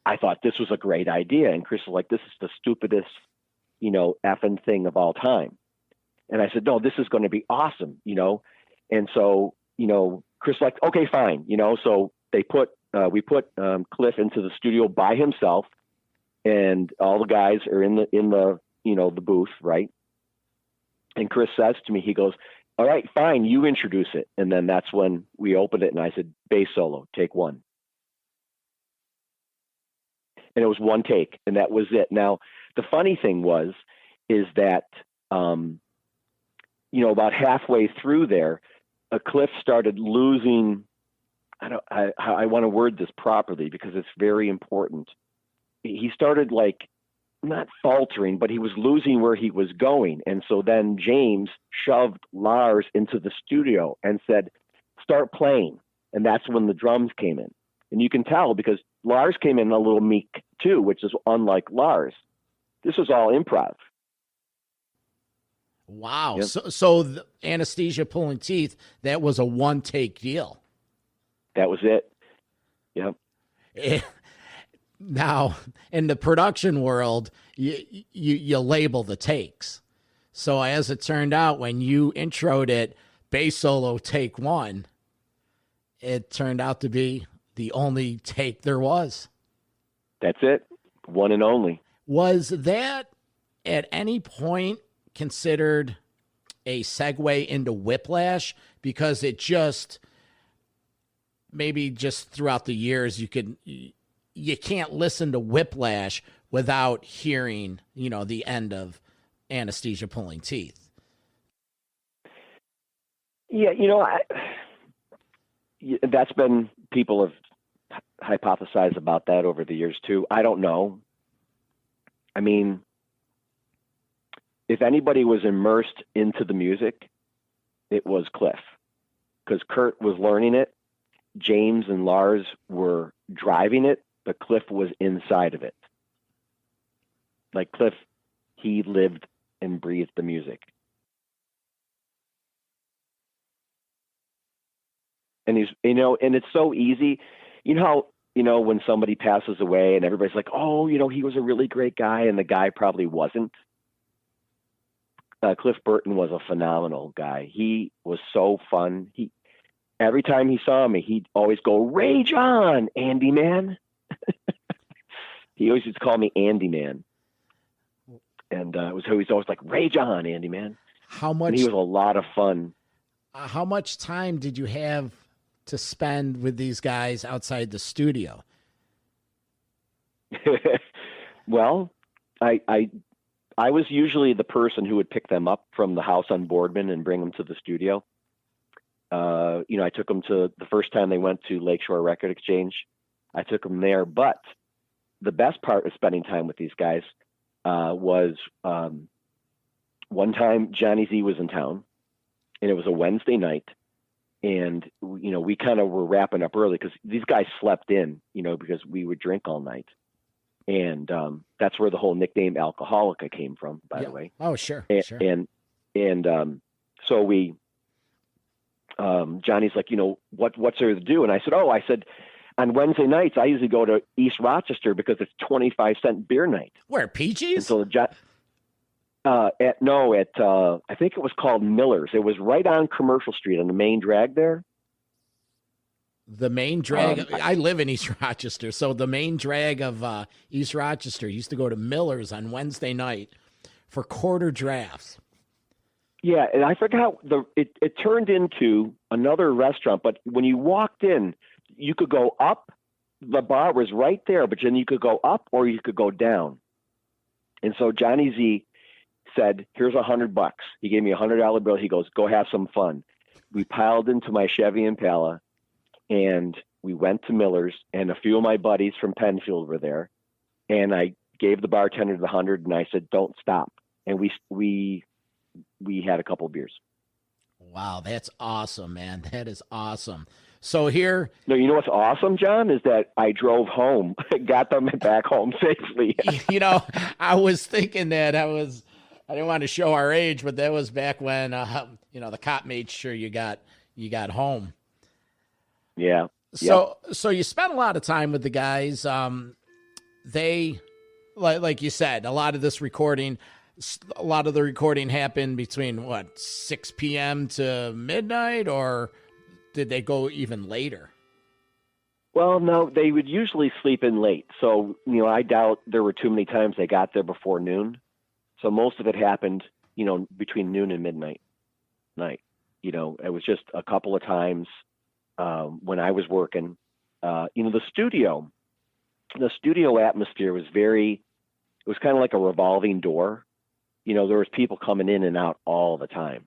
I thought this was a great idea. And Chris was like, this is the stupidest, effing thing of all time. And I said, no, this is going to be awesome, And so, Chris like, okay, fine. So we put Cliff into the studio by himself, and all the guys are in the the booth, right? And Chris says to me, he goes, all right, fine, you introduce it. And then that's when we opened it, and I said, bass solo, take one. And it was one take, and that was it. Now, the funny thing is that, about halfway through there, Cliff started losing, I want to word this properly because it's very important. He started not faltering, but he was losing where he was going. And so then James shoved Lars into the studio and said, start playing. And that's when the drums came in. And you can tell because Lars came in a little meek too, which is unlike Lars. This was all improv. Wow. Yep. So the Anesthesia Pulling Teeth, that was a one-take deal. That was it. Yep. Now, in the production world, you label the takes. So as it turned out, when you introed it, bass solo take one, it turned out to be the only take there was. That's it. One and only. Was that at any point considered a segue into Whiplash? Because it maybe just throughout the years, you can't listen to Whiplash without hearing, the end of Anesthesia Pulling Teeth. Yeah, that's been, people have hypothesized about that over the years too. I don't know. I mean, if anybody was immersed into the music, it was Cliff, because Kurt was learning it. James and Lars were driving it, but Cliff was inside of it. Like Cliff, he lived and breathed the music. And he's, and it's so easy. When somebody passes away and everybody's like, oh, he was a really great guy, and the guy probably wasn't. Cliff Burton was a phenomenal guy. He was so fun. Every time he saw me, he'd always go, rage on, Andy man. He always used to call me Andy man. And it was always like, rage on, Andy man. And he was a lot of fun. How much time did you have to spend with these guys outside the studio? Well, I was usually the person who would pick them up from the house on Boardman and bring them to the studio. I took them to the first time they went to Lakeshore Record Exchange. I took them there, but the best part of spending time with these guys was one time Johnny Z was in town, and it was a Wednesday night, and we kind of were wrapping up early because these guys slept in, because we would drink all night. And that's where the whole nickname Alcoholica came from, by the way. Oh, sure. Sure. And so we, Johnny's like, what's there to do? And I said, on Wednesday nights, I usually go to East Rochester because it's 25-cent beer night. Where, Peaches? And so I think it was called Miller's. It was right on Commercial Street on the main drag there. The main drag, I live in East Rochester, so the main drag of East Rochester used to go to Miller's on Wednesday night for quarter drafts. Yeah, and I forgot, it turned into another restaurant, but when you walked in, you could go up, the bar was right there, but then you could go up or you could go down. And so Johnny Z said, here's $100. He gave me $100 bill. He goes, go have some fun. We piled into my Chevy Impala, and we went to Miller's, and a few of my buddies from Penfield were there. And I gave the bartender the 100, and I said, don't stop. And we had a couple of beers. Wow, that's awesome, man. That is awesome. So here... No, you know what's awesome, John, is that I drove home, got them back home safely. I was thinking that I didn't want to show our age, but that was back when, the cop made sure you got home. Yeah. So you spent a lot of time with the guys. They, like you said, a lot of the recording happened between 6 p.m. to midnight, or did they go even later? Well, no, they would usually sleep in late. So, I doubt there were too many times they got there before noon. So most of it happened, between noon and midnight night. It was just a couple of times when I was working. The studio atmosphere was it was kind of like a revolving door. There was people coming in and out all the time,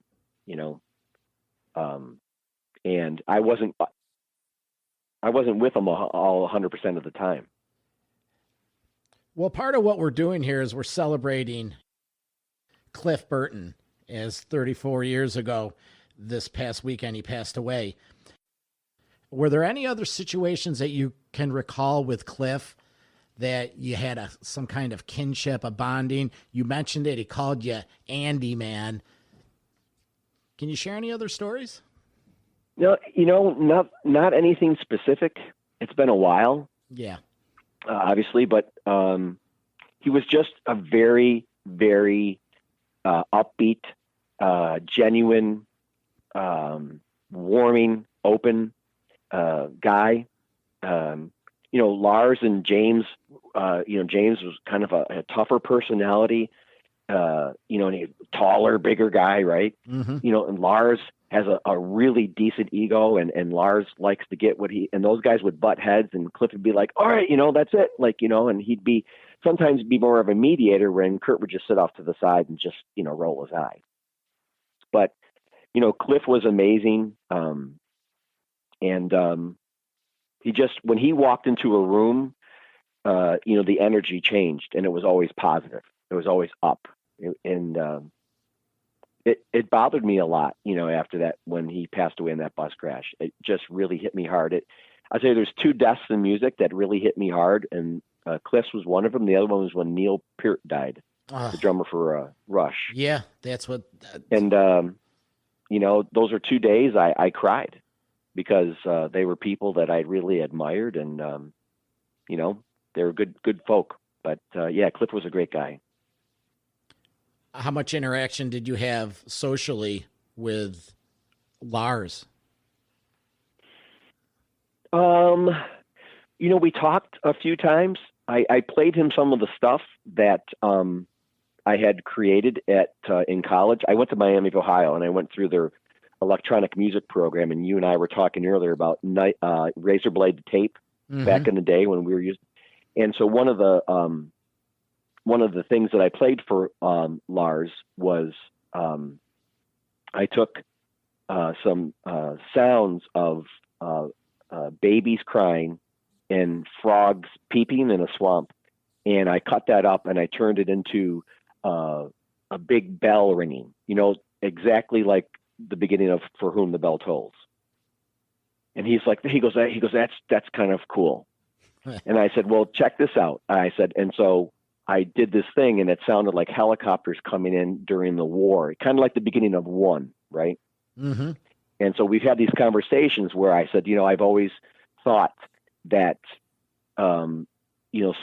and I wasn't with them all 100% of the time. Well, part of what we're doing here is we're celebrating Cliff Burton, as 34 years ago this past weekend he passed away. Were there any other situations that you can recall with Cliff that you had some kind of kinship, a bonding? You mentioned it. He called you Andy Man. Can you share any other stories? No, not anything specific. It's been a while. Yeah. Obviously, but he was just a very, very upbeat, genuine, warming, open guy. Lars and James, James was kind of a tougher personality, and a taller, bigger guy, right? Mm-hmm. And Lars has a really decent ego, and Lars likes to get and those guys would butt heads, and Cliff would be like, all right, that's it. And he'd sometimes be more of a mediator when Kurt would just sit off to the side and just, roll his eye. But, Cliff was amazing. He just, when he walked into a room, the energy changed, and it was always positive. It was always up. It bothered me a lot, after that, when he passed away in that bus crash. It just really hit me hard. I'd say there's two deaths in music that really hit me hard, and Cliff's was one of them. The other one was when Neil Peart died, the drummer for Rush. Yeah, that's what. And, those are 2 days I cried, because they were people that I really admired, and, they were good folk. But, Cliff was a great guy. How much interaction did you have socially with Lars? We talked a few times. I played him some of the stuff that I had created in college. I went to Miami of Ohio, and I went through their electronic music program, and you and I were talking earlier about razor blade tape back in the day when we were using. And so one of the things that I played for Lars was I took some sounds of babies crying and frogs peeping in a swamp, and I cut that up and I turned it into a big bell ringing, exactly like the beginning of For Whom the Bell Tolls. And he goes, that's kind of cool. And I said, well, check this out. I said, and so I did this thing, and it sounded like helicopters coming in during the war, kind of like the beginning of One, right? Mm-hmm. And so we've had these conversations where I said, I've always thought that,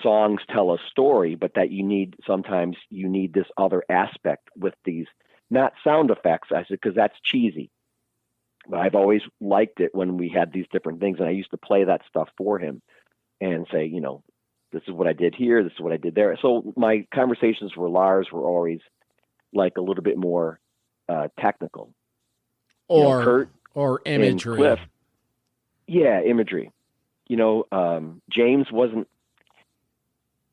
songs tell a story, but that sometimes you need this other aspect with these, not sound effects. I said, because that's cheesy. But I've always liked it when we had these different things, and I used to play that stuff for him and say, this is what I did here, this is what I did there. So my conversations with Lars were always like a little bit more technical. Or imagery. Cliff, imagery. James wasn't,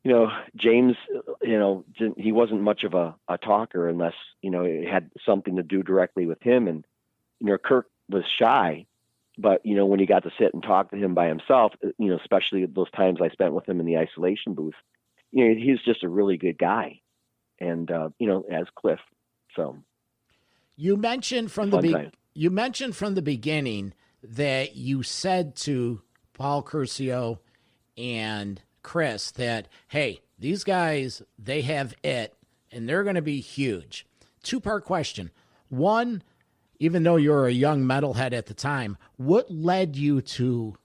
he wasn't much of a talker unless, it had something to do directly with him. And, Kirk was shy, but, when he got to sit and talk to him by himself, especially those times I spent with him in the isolation booth, he's just a really good guy. And, as Cliff. So you mentioned from the beginning that you said to Paul Curcio and Chris that, hey, these guys, they have it and they're going to be huge. Two-part question. One, even though you're a young metalhead at the time, what led you to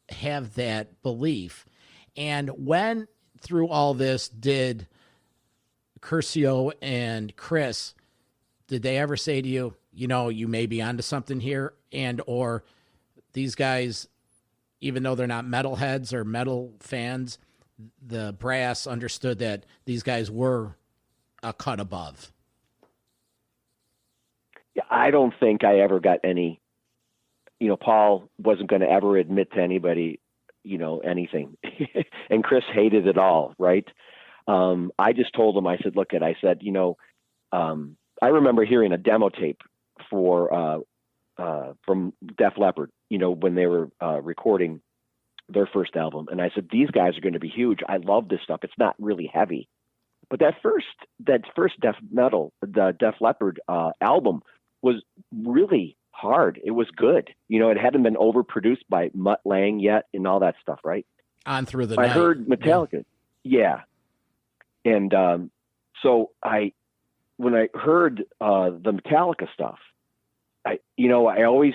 have that belief? And when through all this did Curcio and Chris, did they ever say to you, you may be onto something here, and or these guys, even though they're not metalheads or metal fans, the brass understood that these guys were a cut above. Yeah, I don't think I ever got any, Paul wasn't going to ever admit to anybody, anything. And Chris hated it all, right? I just told him, I said, I remember hearing a demo tape from Def Leppard, when they were recording their first album. And I said, these guys are going to be huge. I love this stuff. It's not really heavy. But that first Def Leppard album was really hard. It was good. It hadn't been overproduced by Mutt Lange yet and all that stuff, right? On Through the I Night. heard Metallica. Yeah. And when I heard the Metallica stuff, I always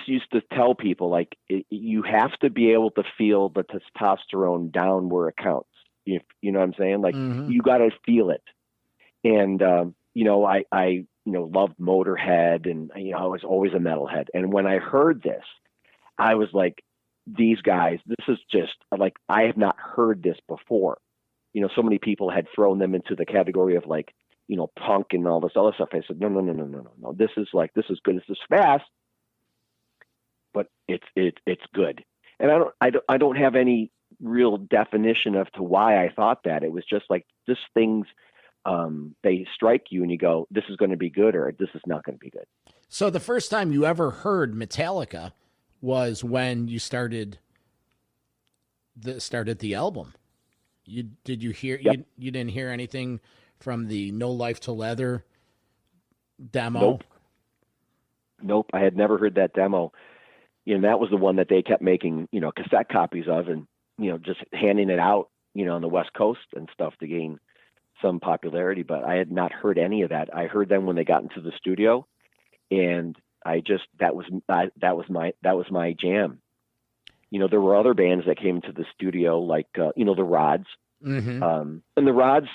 used to tell people, you have to be able to feel the testosterone down where it counts. You know what I'm saying? You got to feel it. And, I loved Motorhead, and, I was always a metalhead. And when I heard this, I was like, these guys, this is just I have not heard this before. So many people had thrown them into the category of punk and all this other stuff. I said, no. This is good. This is fast, but it's good. And I don't have any real definition of to why I thought that. It was just just things, they strike you and you go, this is going to be good, or this is not going to be good. So the first time you ever heard Metallica was when you started the album. Did you hear? Yep. You didn't hear anything from the No Life to Leather demo? Nope. I had never heard that demo. That was the one that they kept making, cassette copies of, and just handing it out, on the West Coast and stuff to gain some popularity. But I had not heard any of that. I heard them when they got into the studio, and that was my jam. There were other bands that came to the studio, like the Rods, Mm-hmm. and the Rods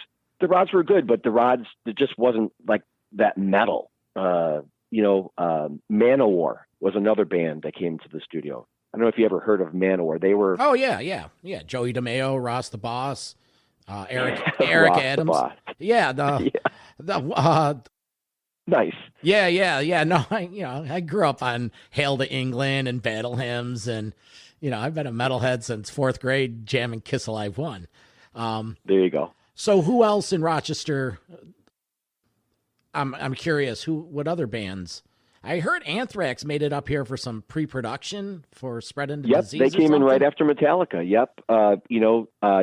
were good, but the Rods, it just wasn't like that metal. Manowar was another band that came to the studio. I don't know if you ever heard of Manowar. They were Joey DeMeo, Ross the Boss, Eric Ross Adams. the Boss. Nice. Yeah. No, I grew up on Hail to England and Battle Hymns, and I've been a metalhead since fourth grade, jamming Kiss Alive 1. There you go. So who else in Rochester? I'm curious. What other bands? I heard Anthrax made it up here for some pre-production for Spreading the Disease. They came in right after Metallica. Yep.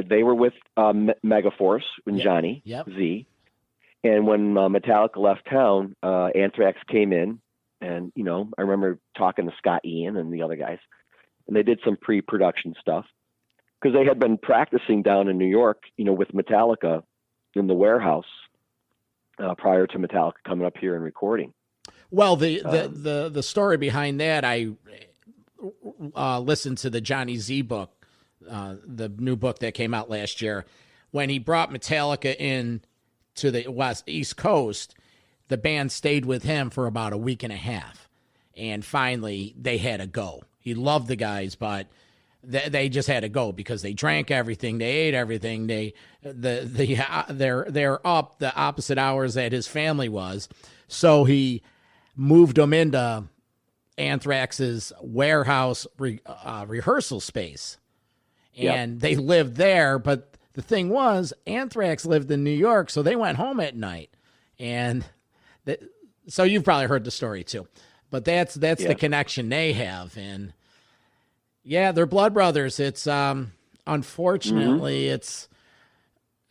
They were with Megaforce and Johnny Z. And when Metallica left town, Anthrax came in, and I remember talking to Scott Ian and the other guys, and they did some pre-production stuff because they had been practicing down in New York, with Metallica in the warehouse prior to Metallica coming up here and recording. Well, the story behind that, I listened to the Johnny Z book, the new book that came out last year. When he brought Metallica in to the East Coast, the band stayed with him for about a week and a half, and finally they had to go. He loved the guys, but they just had to go because they drank everything, they ate everything. They're up the opposite hours that his family was, so he moved them into Anthrax's warehouse rehearsal space, and they lived there. But the thing was, Anthrax lived in New York, so they went home at night, and so you've probably heard the story too. But that's the connection they have, and they're blood brothers. It's unfortunately, it's.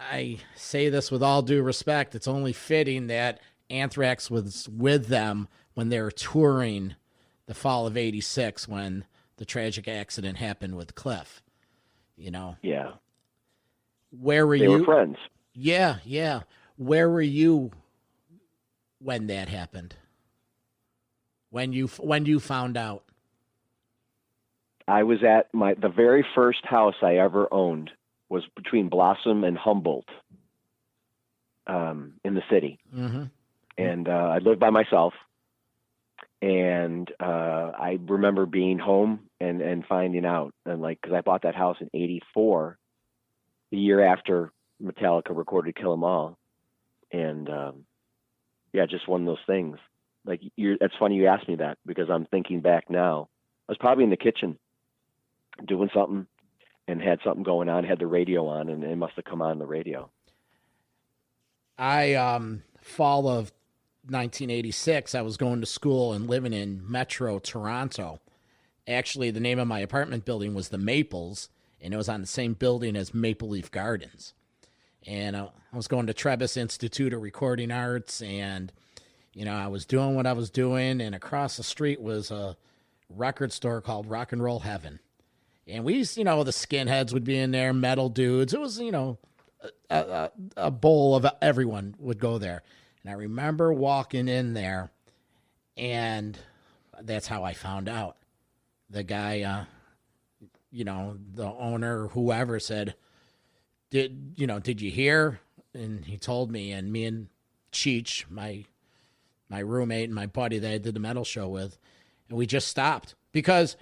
I say this with all due respect. It's only fitting that Anthrax was with them when they were touring the fall of '86 when the tragic accident happened with Cliff. Yeah. Where were you? They were friends. Yeah. Where were you when that happened? When you found out? I was at the very first house I ever owned was between Blossom and Humboldt, in the city. Mm-hmm. And I lived by myself. And I remember being home and finding out, and because I bought that house in '84, the year after Metallica recorded Kill 'Em All, and just one of those things. That's funny you asked me that, because I'm thinking back now. I was probably in the kitchen doing something and had something going on, had the radio on, and it must have come on the radio. Fall of 1986, I was going to school and living in Metro Toronto. Actually, the name of my apartment building was the Maples, and it was on the same building as Maple Leaf Gardens. And I was going to Trebas Institute of Recording Arts, and I was doing what I was doing, and across the street was a record store called Rock and Roll Heaven. And we used, the skinheads would be in there, metal dudes. It was, a bowl of everyone would go there. And I remember walking in there, and that's how I found out. The guy, the owner, whoever, said, did you hear? And he told me, and me and Cheech, my roommate and my buddy that I did the metal show with, and we just stopped. Because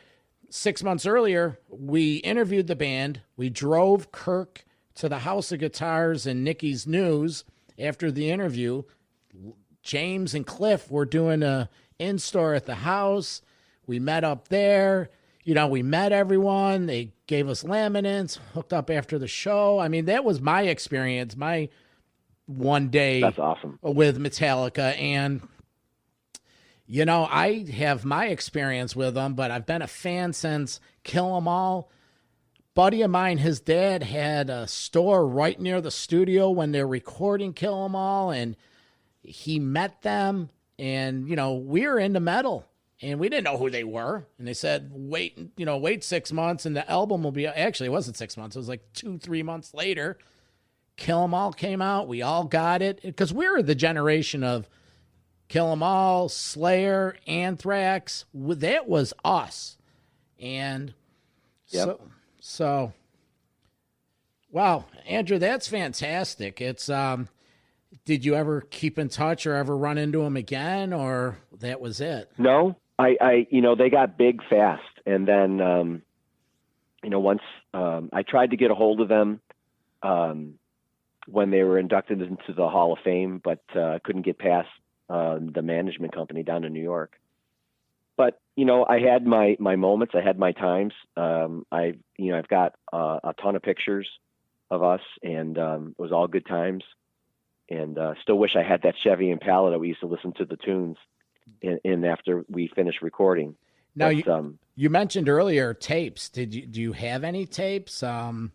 6 months earlier, we interviewed the band. We drove Kirk to the House of Guitars and Nicky's News after the interview. James and Cliff were doing a in-store at the house. We met up there. We met everyone. They gave us laminates, hooked up after the show. I mean, that was my experience, my one day. That's awesome. With Metallica. And, I have my experience with them, but I've been a fan since Kill 'Em All. Buddy of mine, his dad had a store right near the studio when they're recording Kill 'Em All, and he met them, and, we were into metal, and we didn't know who they were. And they said, wait 6 months, and the album will be, actually, it wasn't 6 months. It was like 2-3 months later. Kill 'Em All came out. We all got it, because we were the generation of Kill 'Em All, Slayer, Anthrax. That was us. And yep. So, wow, Andrew, that's fantastic. It's, did you ever keep in touch or ever run into them again, or that was it? No, I they got big fast. And then, once, I tried to get a hold of them, when they were inducted into the Hall of Fame, but, couldn't get past, the management company down in New York. But, I had my moments, I had my times. I've got a ton of pictures of us, and it was all good times. And still wish I had that Chevy Impala that we used to listen to the tunes in after we finished recording. Now, you mentioned earlier tapes. Do you have any tapes? Any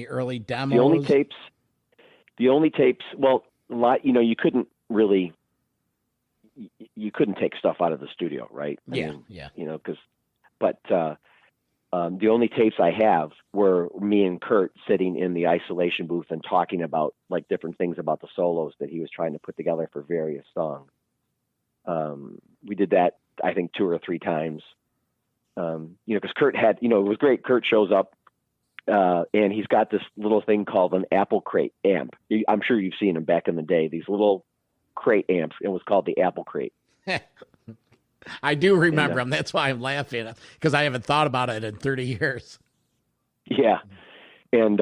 early demos? The only tapes. Well, a lot. You couldn't really. You couldn't take stuff out of the studio, right? Yeah. But the only tapes I have were me and Kurt sitting in the isolation booth and talking about different things about the solos that he was trying to put together for various songs. We did that, I think, 2 or 3 times. Because Kurt had, it was great. Kurt shows up, and he's got this little thing called an Apple Crate amp. I'm sure you've seen them back in the day, these little crate amps. It was called the Apple Crate. I do remember them. That's why I'm laughing, because I haven't thought about it in 30 years. Yeah. And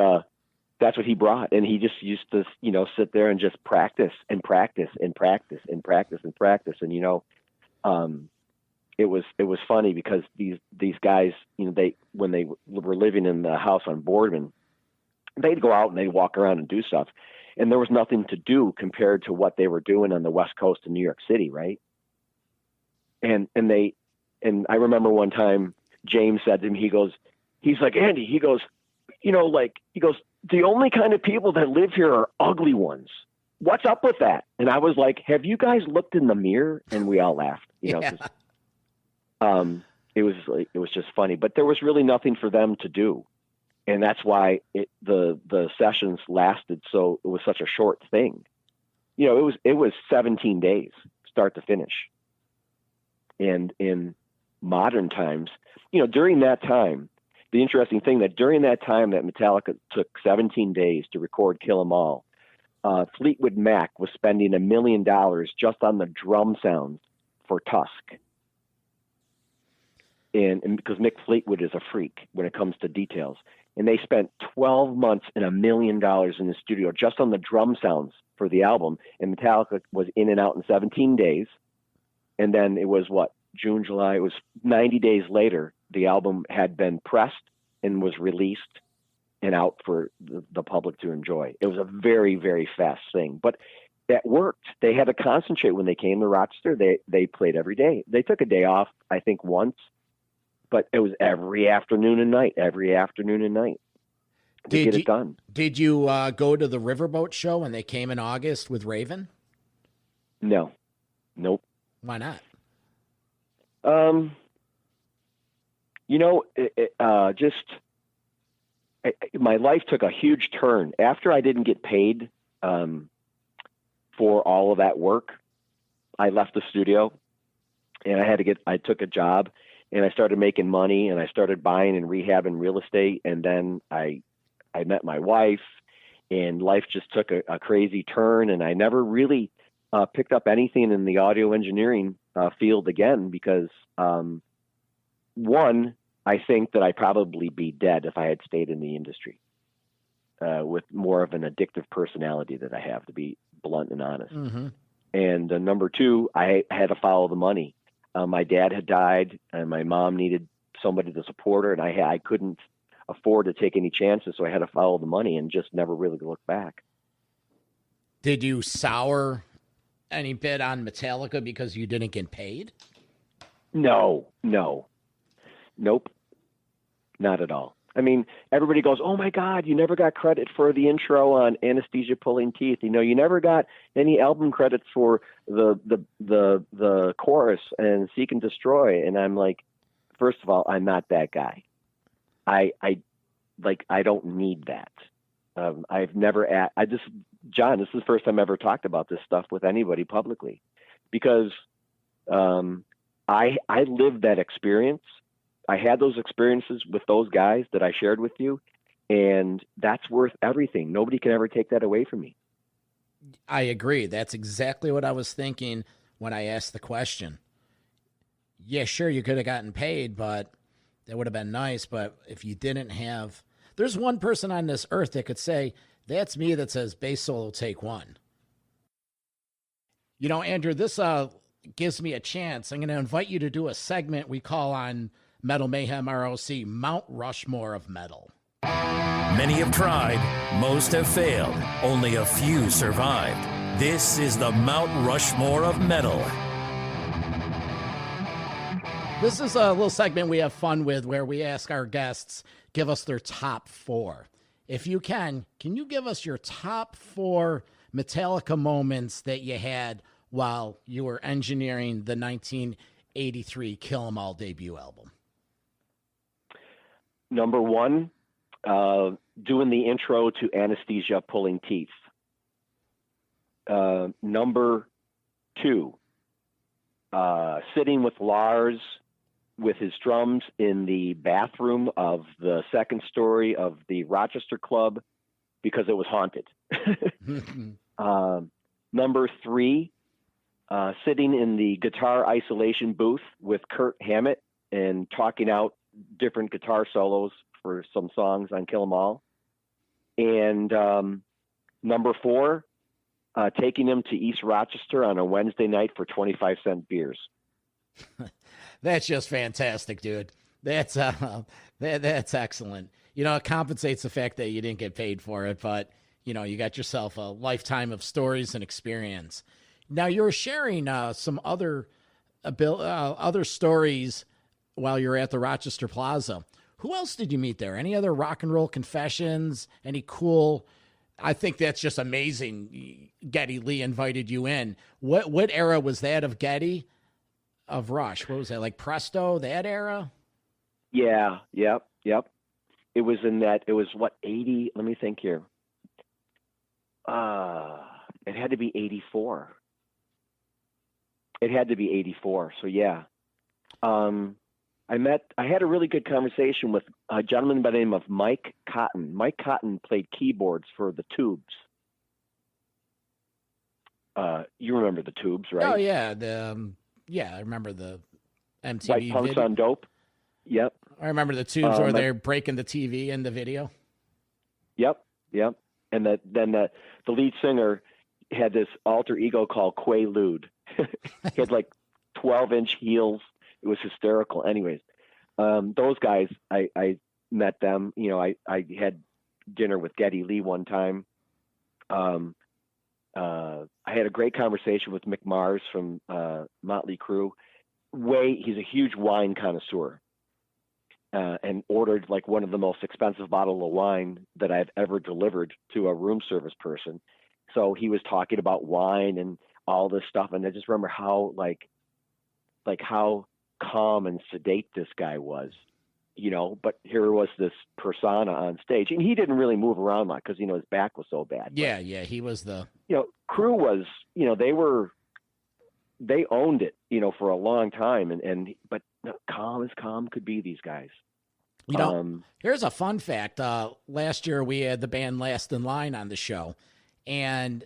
that's what he brought. And he just used to, sit there and just practice and practice and practice and practice and practice. And, it was funny because these guys, when they were living in the house on Boardman, they'd go out and they'd walk around and do stuff. And there was nothing to do compared to what they were doing on the West Coast in New York City, right? And I remember one time James said to me, he's like, Andy, he goes, the only kind of people that live here are ugly ones. What's up with that? And I was like, have you guys looked in the mirror? And we all laughed, Yeah. 'cause, it was just funny, but there was really nothing for them to do. And that's why the sessions lasted. So it was such a short thing. It was 17 days, start to finish. And in modern times, during that time, the interesting thing that during that time that Metallica took 17 days to record Kill 'Em All, Fleetwood Mac was spending $1 million just on the drum sounds for Tusk. And because Mick Fleetwood is a freak when it comes to details. And they spent 12 months and $1 million in the studio just on the drum sounds for the album. And Metallica was in and out in 17 days. And then it was June, July. It was 90 days later. The album had been pressed and was released and out for the public to enjoy. It was a very, very fast thing. But that worked. They had to concentrate when they came to Rochester. They played every day. They took a day off, I think, once. But it was every afternoon and night to get it done. Did you go to the Riverboat show when they came in August with Raven? No. Nope. Why not? My life took a huge turn. After I didn't get paid for all of that work, I left the studio and I took a job. And I started making money, and I started buying and rehabbing real estate. And then I met my wife, and life just took a crazy turn. And I never really picked up anything in the audio engineering field again because, one, I think that I'd probably be dead if I had stayed in the industry with more of an addictive personality that I have, to be blunt and honest. Mm-hmm. And number two, I had to follow the money. My dad had died, and my mom needed somebody to support her, and I couldn't afford to take any chances, so I had to follow the money and just never really look back. Did you sour any bit on Metallica because you didn't get paid? No. Nope. Not at all. I mean, everybody goes, "Oh my God, you never got credit for the intro on Anesthesia Pulling Teeth. You never got any album credits for the chorus and Seek and Destroy." And I'm like, first of all, I'm not that guy. I don't need that. I've never John, this is the first time I ever talked about this stuff with anybody publicly, because I lived that experience. I had those experiences with those guys that I shared with you, and that's worth everything. Nobody can ever take that away from me. I agree. That's exactly what I was thinking when I asked the question. Yeah, sure, you could have gotten paid, but that would have been nice. But if you didn't have, there's one person on this earth that could say, that's me, that says bass solo take one. Andrew, this gives me a chance. I'm going to invite you to do a segment we call on Metal Mayhem ROC, Mount Rushmore of Metal. Many have tried, most have failed, only a few survived. This is the Mount Rushmore of Metal. This is a little segment we have fun with where we ask our guests, give us their top four. If you can you give us your top four Metallica moments that you had while you were engineering the 1983 Kill 'Em All debut album? Number one, doing the intro to Anesthesia Pulling Teeth. Number two, sitting with Lars with his drums in the bathroom of the second story of the Rochester Club because it was haunted. Number three, sitting in the guitar isolation booth with Kurt Hammett and talking out different guitar solos for some songs on Kill 'Em All. And number four, taking him to East Rochester on a Wednesday night for 25-cent beers. That's just fantastic, dude. That's excellent. It compensates the fact that you didn't get paid for it, but you got yourself a lifetime of stories and experience. Now you're sharing some other stories while you're at the Rochester Plaza. Who else did you meet there? Any other rock and roll confessions? Any cool? I think that's just amazing. Geddy Lee invited you in. What era was that of Geddy? Of Rush? What was that, like Presto, that era? Yeah, yep. It was in that, it was 80, let me think here. It had to be 84. So yeah. I had a really good conversation with a gentleman by the name of Mike Cotton. Mike Cotton played keyboards for the Tubes. You remember the Tubes, right? Oh yeah, the Yeah, I remember the MTV White Punks video. on Dope. Yep. I remember the tubes where they're breaking the TV in the video. Yep. And then the lead singer had this alter ego called Quaalude. He had like 12-inch heels. It was hysterical. Anyways, those guys, I met them. You know, I had dinner with Geddy Lee one time. I had a great conversation with Mick Mars from Motley Crue. He's a huge wine connoisseur, and ordered like one of the most expensive bottles of wine that I've ever delivered to a room service person. So he was talking about wine and all this stuff, and I just remember how like how calm and sedate this guy was, you know. But here was this persona on stage, and he didn't really move around a lot because, you know, his back was so bad. Yeah, he was the. You know, Crew was, you know, they owned it, you know, for a long time, but calm as calm could be, these guys. You know, here's a fun fact. Last year we had the band Last in Line on the show, and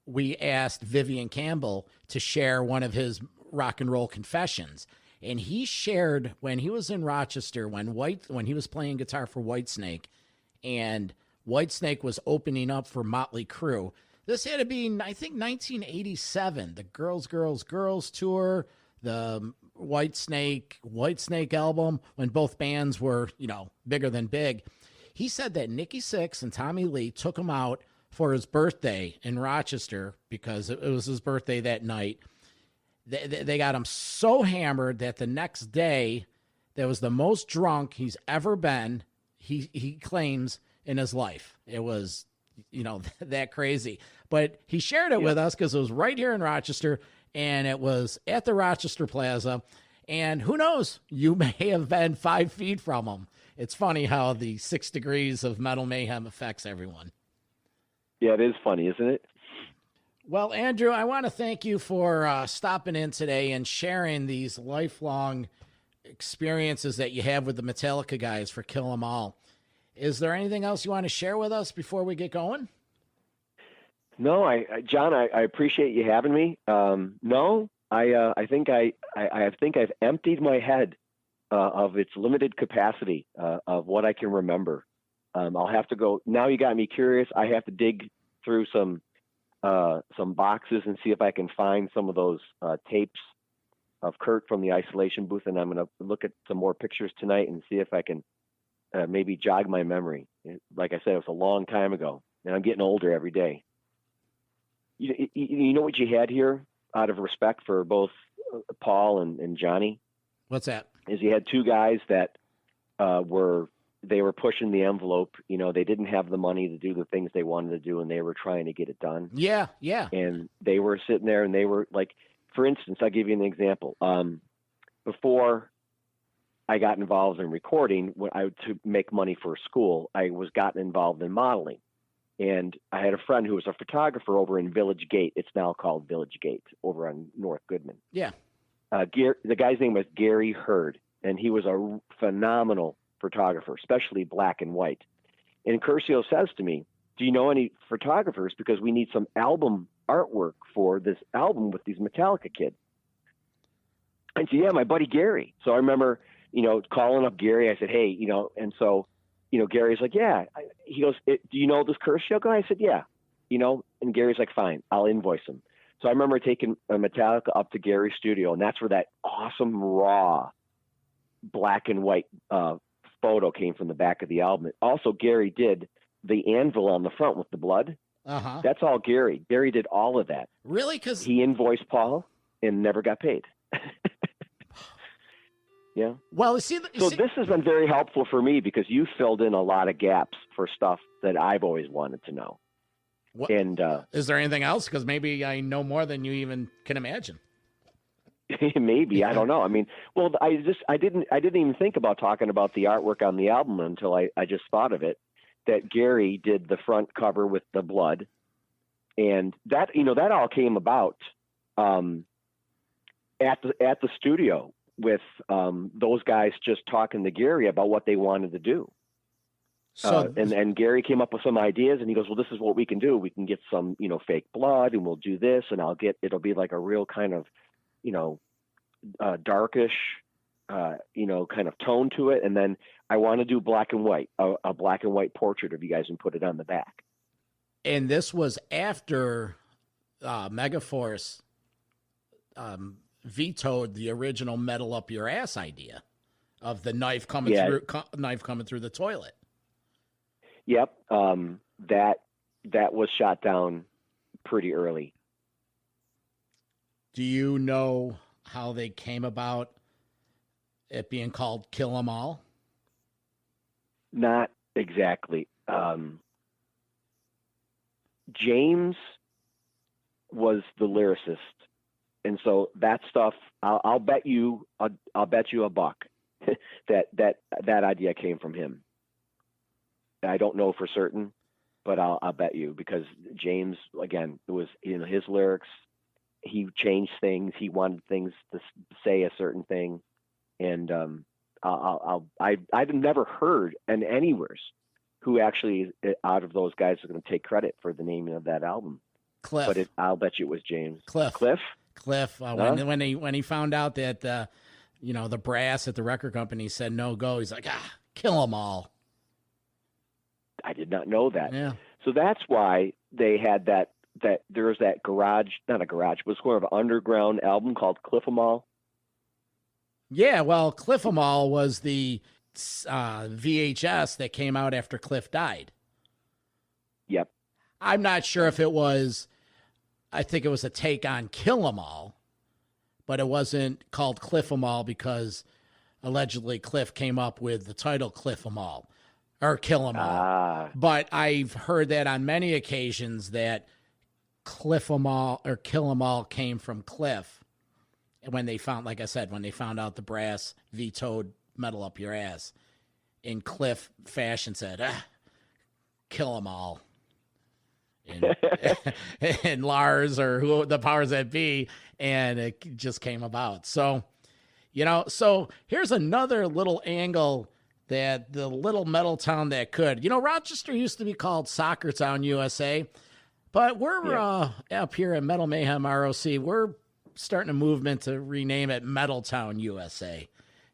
we asked Vivian Campbell to share one of his rock and roll confessions. And he shared when he was in Rochester, when he was playing guitar for Whitesnake, and Whitesnake was opening up for Motley Crue. This had to be, I think, 1987, the Girls, Girls, Girls tour, the Whitesnake album, when both bands were, you know, bigger than big. He said that Nikki Sixx and Tommy Lee took him out for his birthday in Rochester because it was his birthday that night. They got him so hammered that the next day, that was the most drunk he's ever been, he claims, in his life. It was, you know, that crazy. But he shared it with us because it was right here in Rochester, and it was at the Rochester Plaza. And who knows, you may have been 5 feet from him. It's funny how the 6 degrees of Metal Mayhem affects everyone. Yeah, it is funny, isn't it? Well, Andrew, I want to thank you for stopping in today and sharing these lifelong experiences that you have with the Metallica guys for Kill 'Em All. Is there anything else you want to share with us before we get going? No, John, I appreciate you having me. No, I think I've emptied my head of its limited capacity of what I can remember. I'll have to go now. You got me curious. I have to dig through some boxes and see if I can find some of those tapes of Kurt from the isolation booth, and I'm going to look at some more pictures tonight and see if I can maybe jog my memory. Like I said, it was a long time ago, and I'm getting older every day. You know what you had here, out of respect for both Paul and Johnny? What's that? Is you had two guys that were pushing the envelope. You know, they didn't have the money to do the things they wanted to do, and they were trying to get it done. Yeah. And they were sitting there, and they were like, for instance, I'll give you an example. Before I got involved in recording, to make money for school, I was gotten involved in modeling. And I had a friend who was a photographer over in Village Gate. It's now called Village Gate, over on North Goodman. Yeah. The guy's name was Gary Hurd, and he was a phenomenal photographer, especially black and white. And Curcio says to me, do you know any photographers? Because we need some album artwork for this album with these Metallica kids. I said, yeah, my buddy Gary. So I remember, you know, calling up Gary. I said, hey, you know, and so, you know, Gary's like, yeah. He goes, do you know this Curcio guy? I said, yeah. You know, and Gary's like, fine, I'll invoice him. So I remember taking Metallica up to Gary's studio, and that's where that awesome raw black and white photo came from the back of the album. Also, Gary did the anvil on the front with the blood. Uh-huh. That's all Gary. Gary did all of that. Really? Because he invoiced Paul and never got paid. Yeah. Well, this has been very helpful for me because you filled in a lot of gaps for stuff that I've always wanted to know. What, and is there anything else? Because maybe I know more than you even can imagine. Maybe, I don't know. I mean, well, I didn't even think about talking about the artwork on the album until I just thought of it. That Gary did the front cover with the blood, and that, you know, that all came about at the studio with those guys just talking to Gary about what they wanted to do. So and Gary came up with some ideas, and he goes, well, this is what we can do. We can get some, you know, fake blood, and we'll do this, and it'll be like a real kind of, you know, darkish, kind of tone to it. And then I want to do black and white, a black and white portrait of you guys and put it on the back. And this was after Megaforce vetoed the original metal up your ass idea of the knife coming through the toilet. Yep. That was shot down pretty early. Do you know how they came about it being called Kill 'Em All? Not exactly. James was the lyricist, and so that stuff, I'll bet you a buck that idea came from him. I don't know for certain, but I'll bet you, because James, again, it was his lyrics. He changed things. He wanted things to say a certain thing, and I've never heard anywheres who actually, out of those guys, are going to take credit for the naming of that album. Cliff. But I'll bet you it was James. Cliff. Huh? When he found out that the brass at the record company said no go, he's like, kill 'em all. I did not know that. Yeah. So that's why they had that there was that garage, not a garage, but it was sort of an underground album called Cliff 'Em All. Yeah, well, Cliff 'Em All was the VHS that came out after Cliff died. Yep. I'm not sure if it was, I think it was a take on Kill 'Em All, but it wasn't called Cliff 'Em All because allegedly Cliff came up with the title Cliff 'Em All or Kill 'Em All. But I've heard that on many occasions that Cliff 'Em All or Kill 'Em All came from Cliff. And when they found, like I said, when they found out the brass vetoed metal up your ass, in Cliff fashion said, kill 'em all. And Lars, or who the powers that be, and it just came about. So, so here's another little angle that the little metal town that could. Rochester used to be called Soccer Town, USA, but we're up here at Metal Mayhem ROC, we're starting a movement to rename it Metal Town, USA,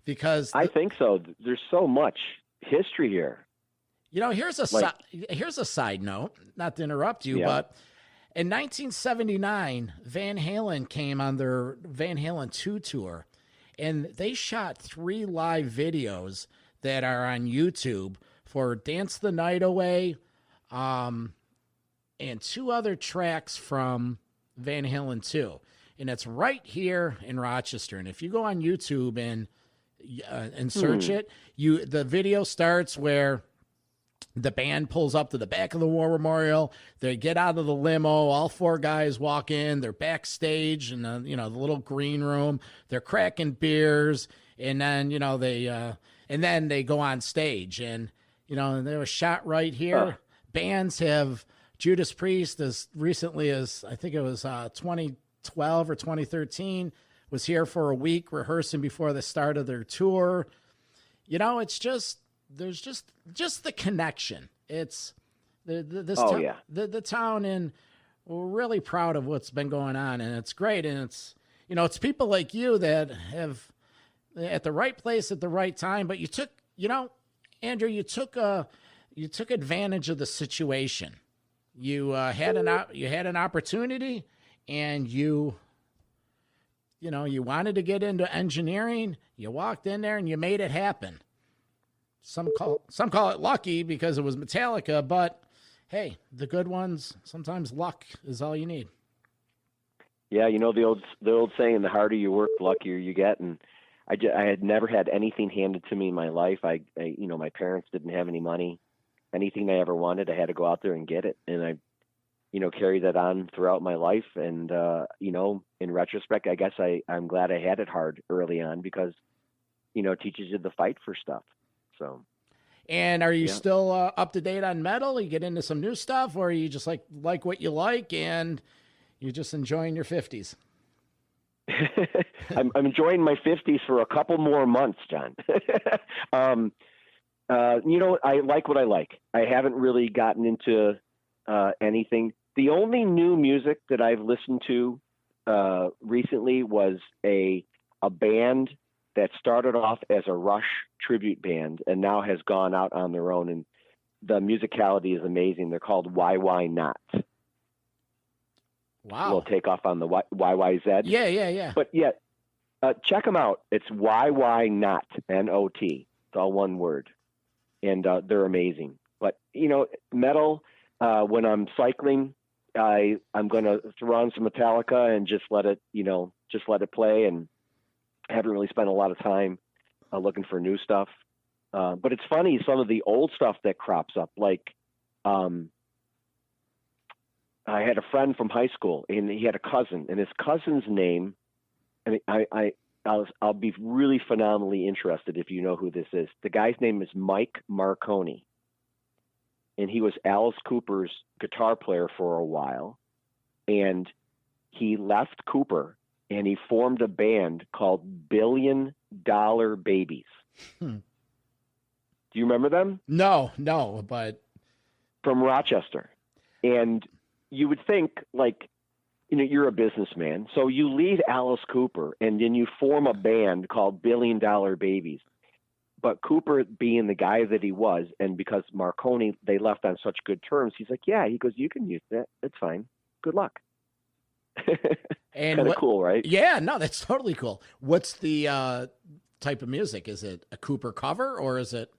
because I think so. There's so much history here. Here's a side note, not to interrupt you, but in 1979, Van Halen came on their Van Halen 2 tour, and they shot 3 live videos that are on YouTube for Dance the Night Away, and 2 other tracks from Van Halen 2. And it's right here in Rochester. And if you go on YouTube and search it, the video starts where the band pulls up to the back of the War Memorial. They get out of the limo. All 4 guys walk in. They're backstage in the little green room. They're cracking beers, and then they go on stage. And they were shot right here. Bands have Judas Priest as recently as I think it was 2012 or 2013 was here for a week rehearsing before the start of their tour. It's just there's just the connection. It's the town, and we're really proud of what's been going on, and it's great. And it's it's people like you that have at the right place at the right time. But you took Andrew, you took advantage of the situation. You had an opportunity. And you wanted to get into engineering. You walked in there and you made it happen. Some call it lucky because it was Metallica, but hey, the good ones, sometimes luck is all you need. Yeah, the old saying, the harder you work, the luckier you get. And I had never had anything handed to me in my life. I my parents didn't have any money. Anything I ever wanted, I had to go out there and get it. And I carry that on throughout my life. And, in retrospect, I guess I'm glad I had it hard early on because, it teaches you the fight for stuff. So. And are you still up to date on metal? You get into some new stuff, or are you just like what you like and you're just enjoying your 50s? I'm enjoying my 50s for a couple more months, John. I like what I like. I haven't really gotten into anything. The only new music that I've listened to recently was a a band that started off as a Rush tribute band and now has gone out on their own, and the musicality is amazing. They're called Why Not. Wow. A little takeoff on the YYZ. Yeah. But yeah, check them out. It's Why Not, N-O-T. It's all one word. And they're amazing. But, metal, when I'm cycling, I'm going to throw on some Metallica and just let it play. And I haven't really spent a lot of time looking for new stuff. But it's funny, some of the old stuff that crops up, like I had a friend from high school, and he had a cousin, and his cousin's name, and I'll be really phenomenally interested if you know who this is. The guy's name is Mike Marconi, and he was Alice Cooper's guitar player for a while, and he left Cooper, and he formed a band called $1 Billion Babies. Do you remember them? No, but from Rochester. And you would think, like, you're a businessman, so you leave Alice Cooper and then you form a band called $1 Billion Babies. But Cooper, being the guy that he was, and because Marconi, they left on such good terms, he's like, yeah, he goes, you can use that. It's fine. Good luck. And kind of cool, right? Yeah, no, that's totally cool. What's the type of music? Is it a Cooper cover, or is it?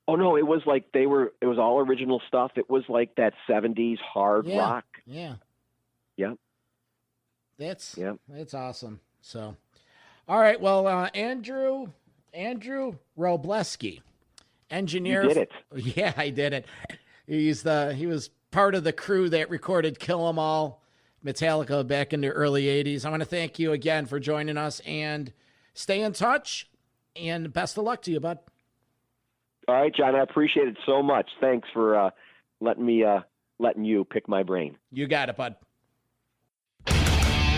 Oh no, it was like it was all original stuff. It was like that 70s hard rock. Yeah. Yep. That's awesome. So, all right. Well, Andrew Wroblewski, engineer. You did it. Yeah, I did it. He was part of the crew that recorded Kill 'Em All, Metallica, back in the early 80s. I want to thank you again for joining us, and stay in touch, and best of luck to you, bud. All right, John, I appreciate it so much. Thanks for letting you pick my brain. You got it, bud.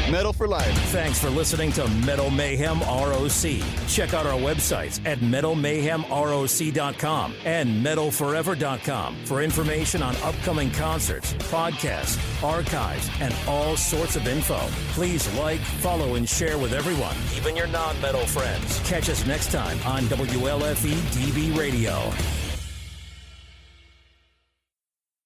Metal for Life. Thanks for listening to Metal Mayhem ROC. Check out our websites at metalmayhemroc.com and metalforever.com for information on upcoming concerts, podcasts, archives, and all sorts of info. Please like, follow, and share with everyone, even your non-metal friends. Catch us next time on WLFE DB Radio.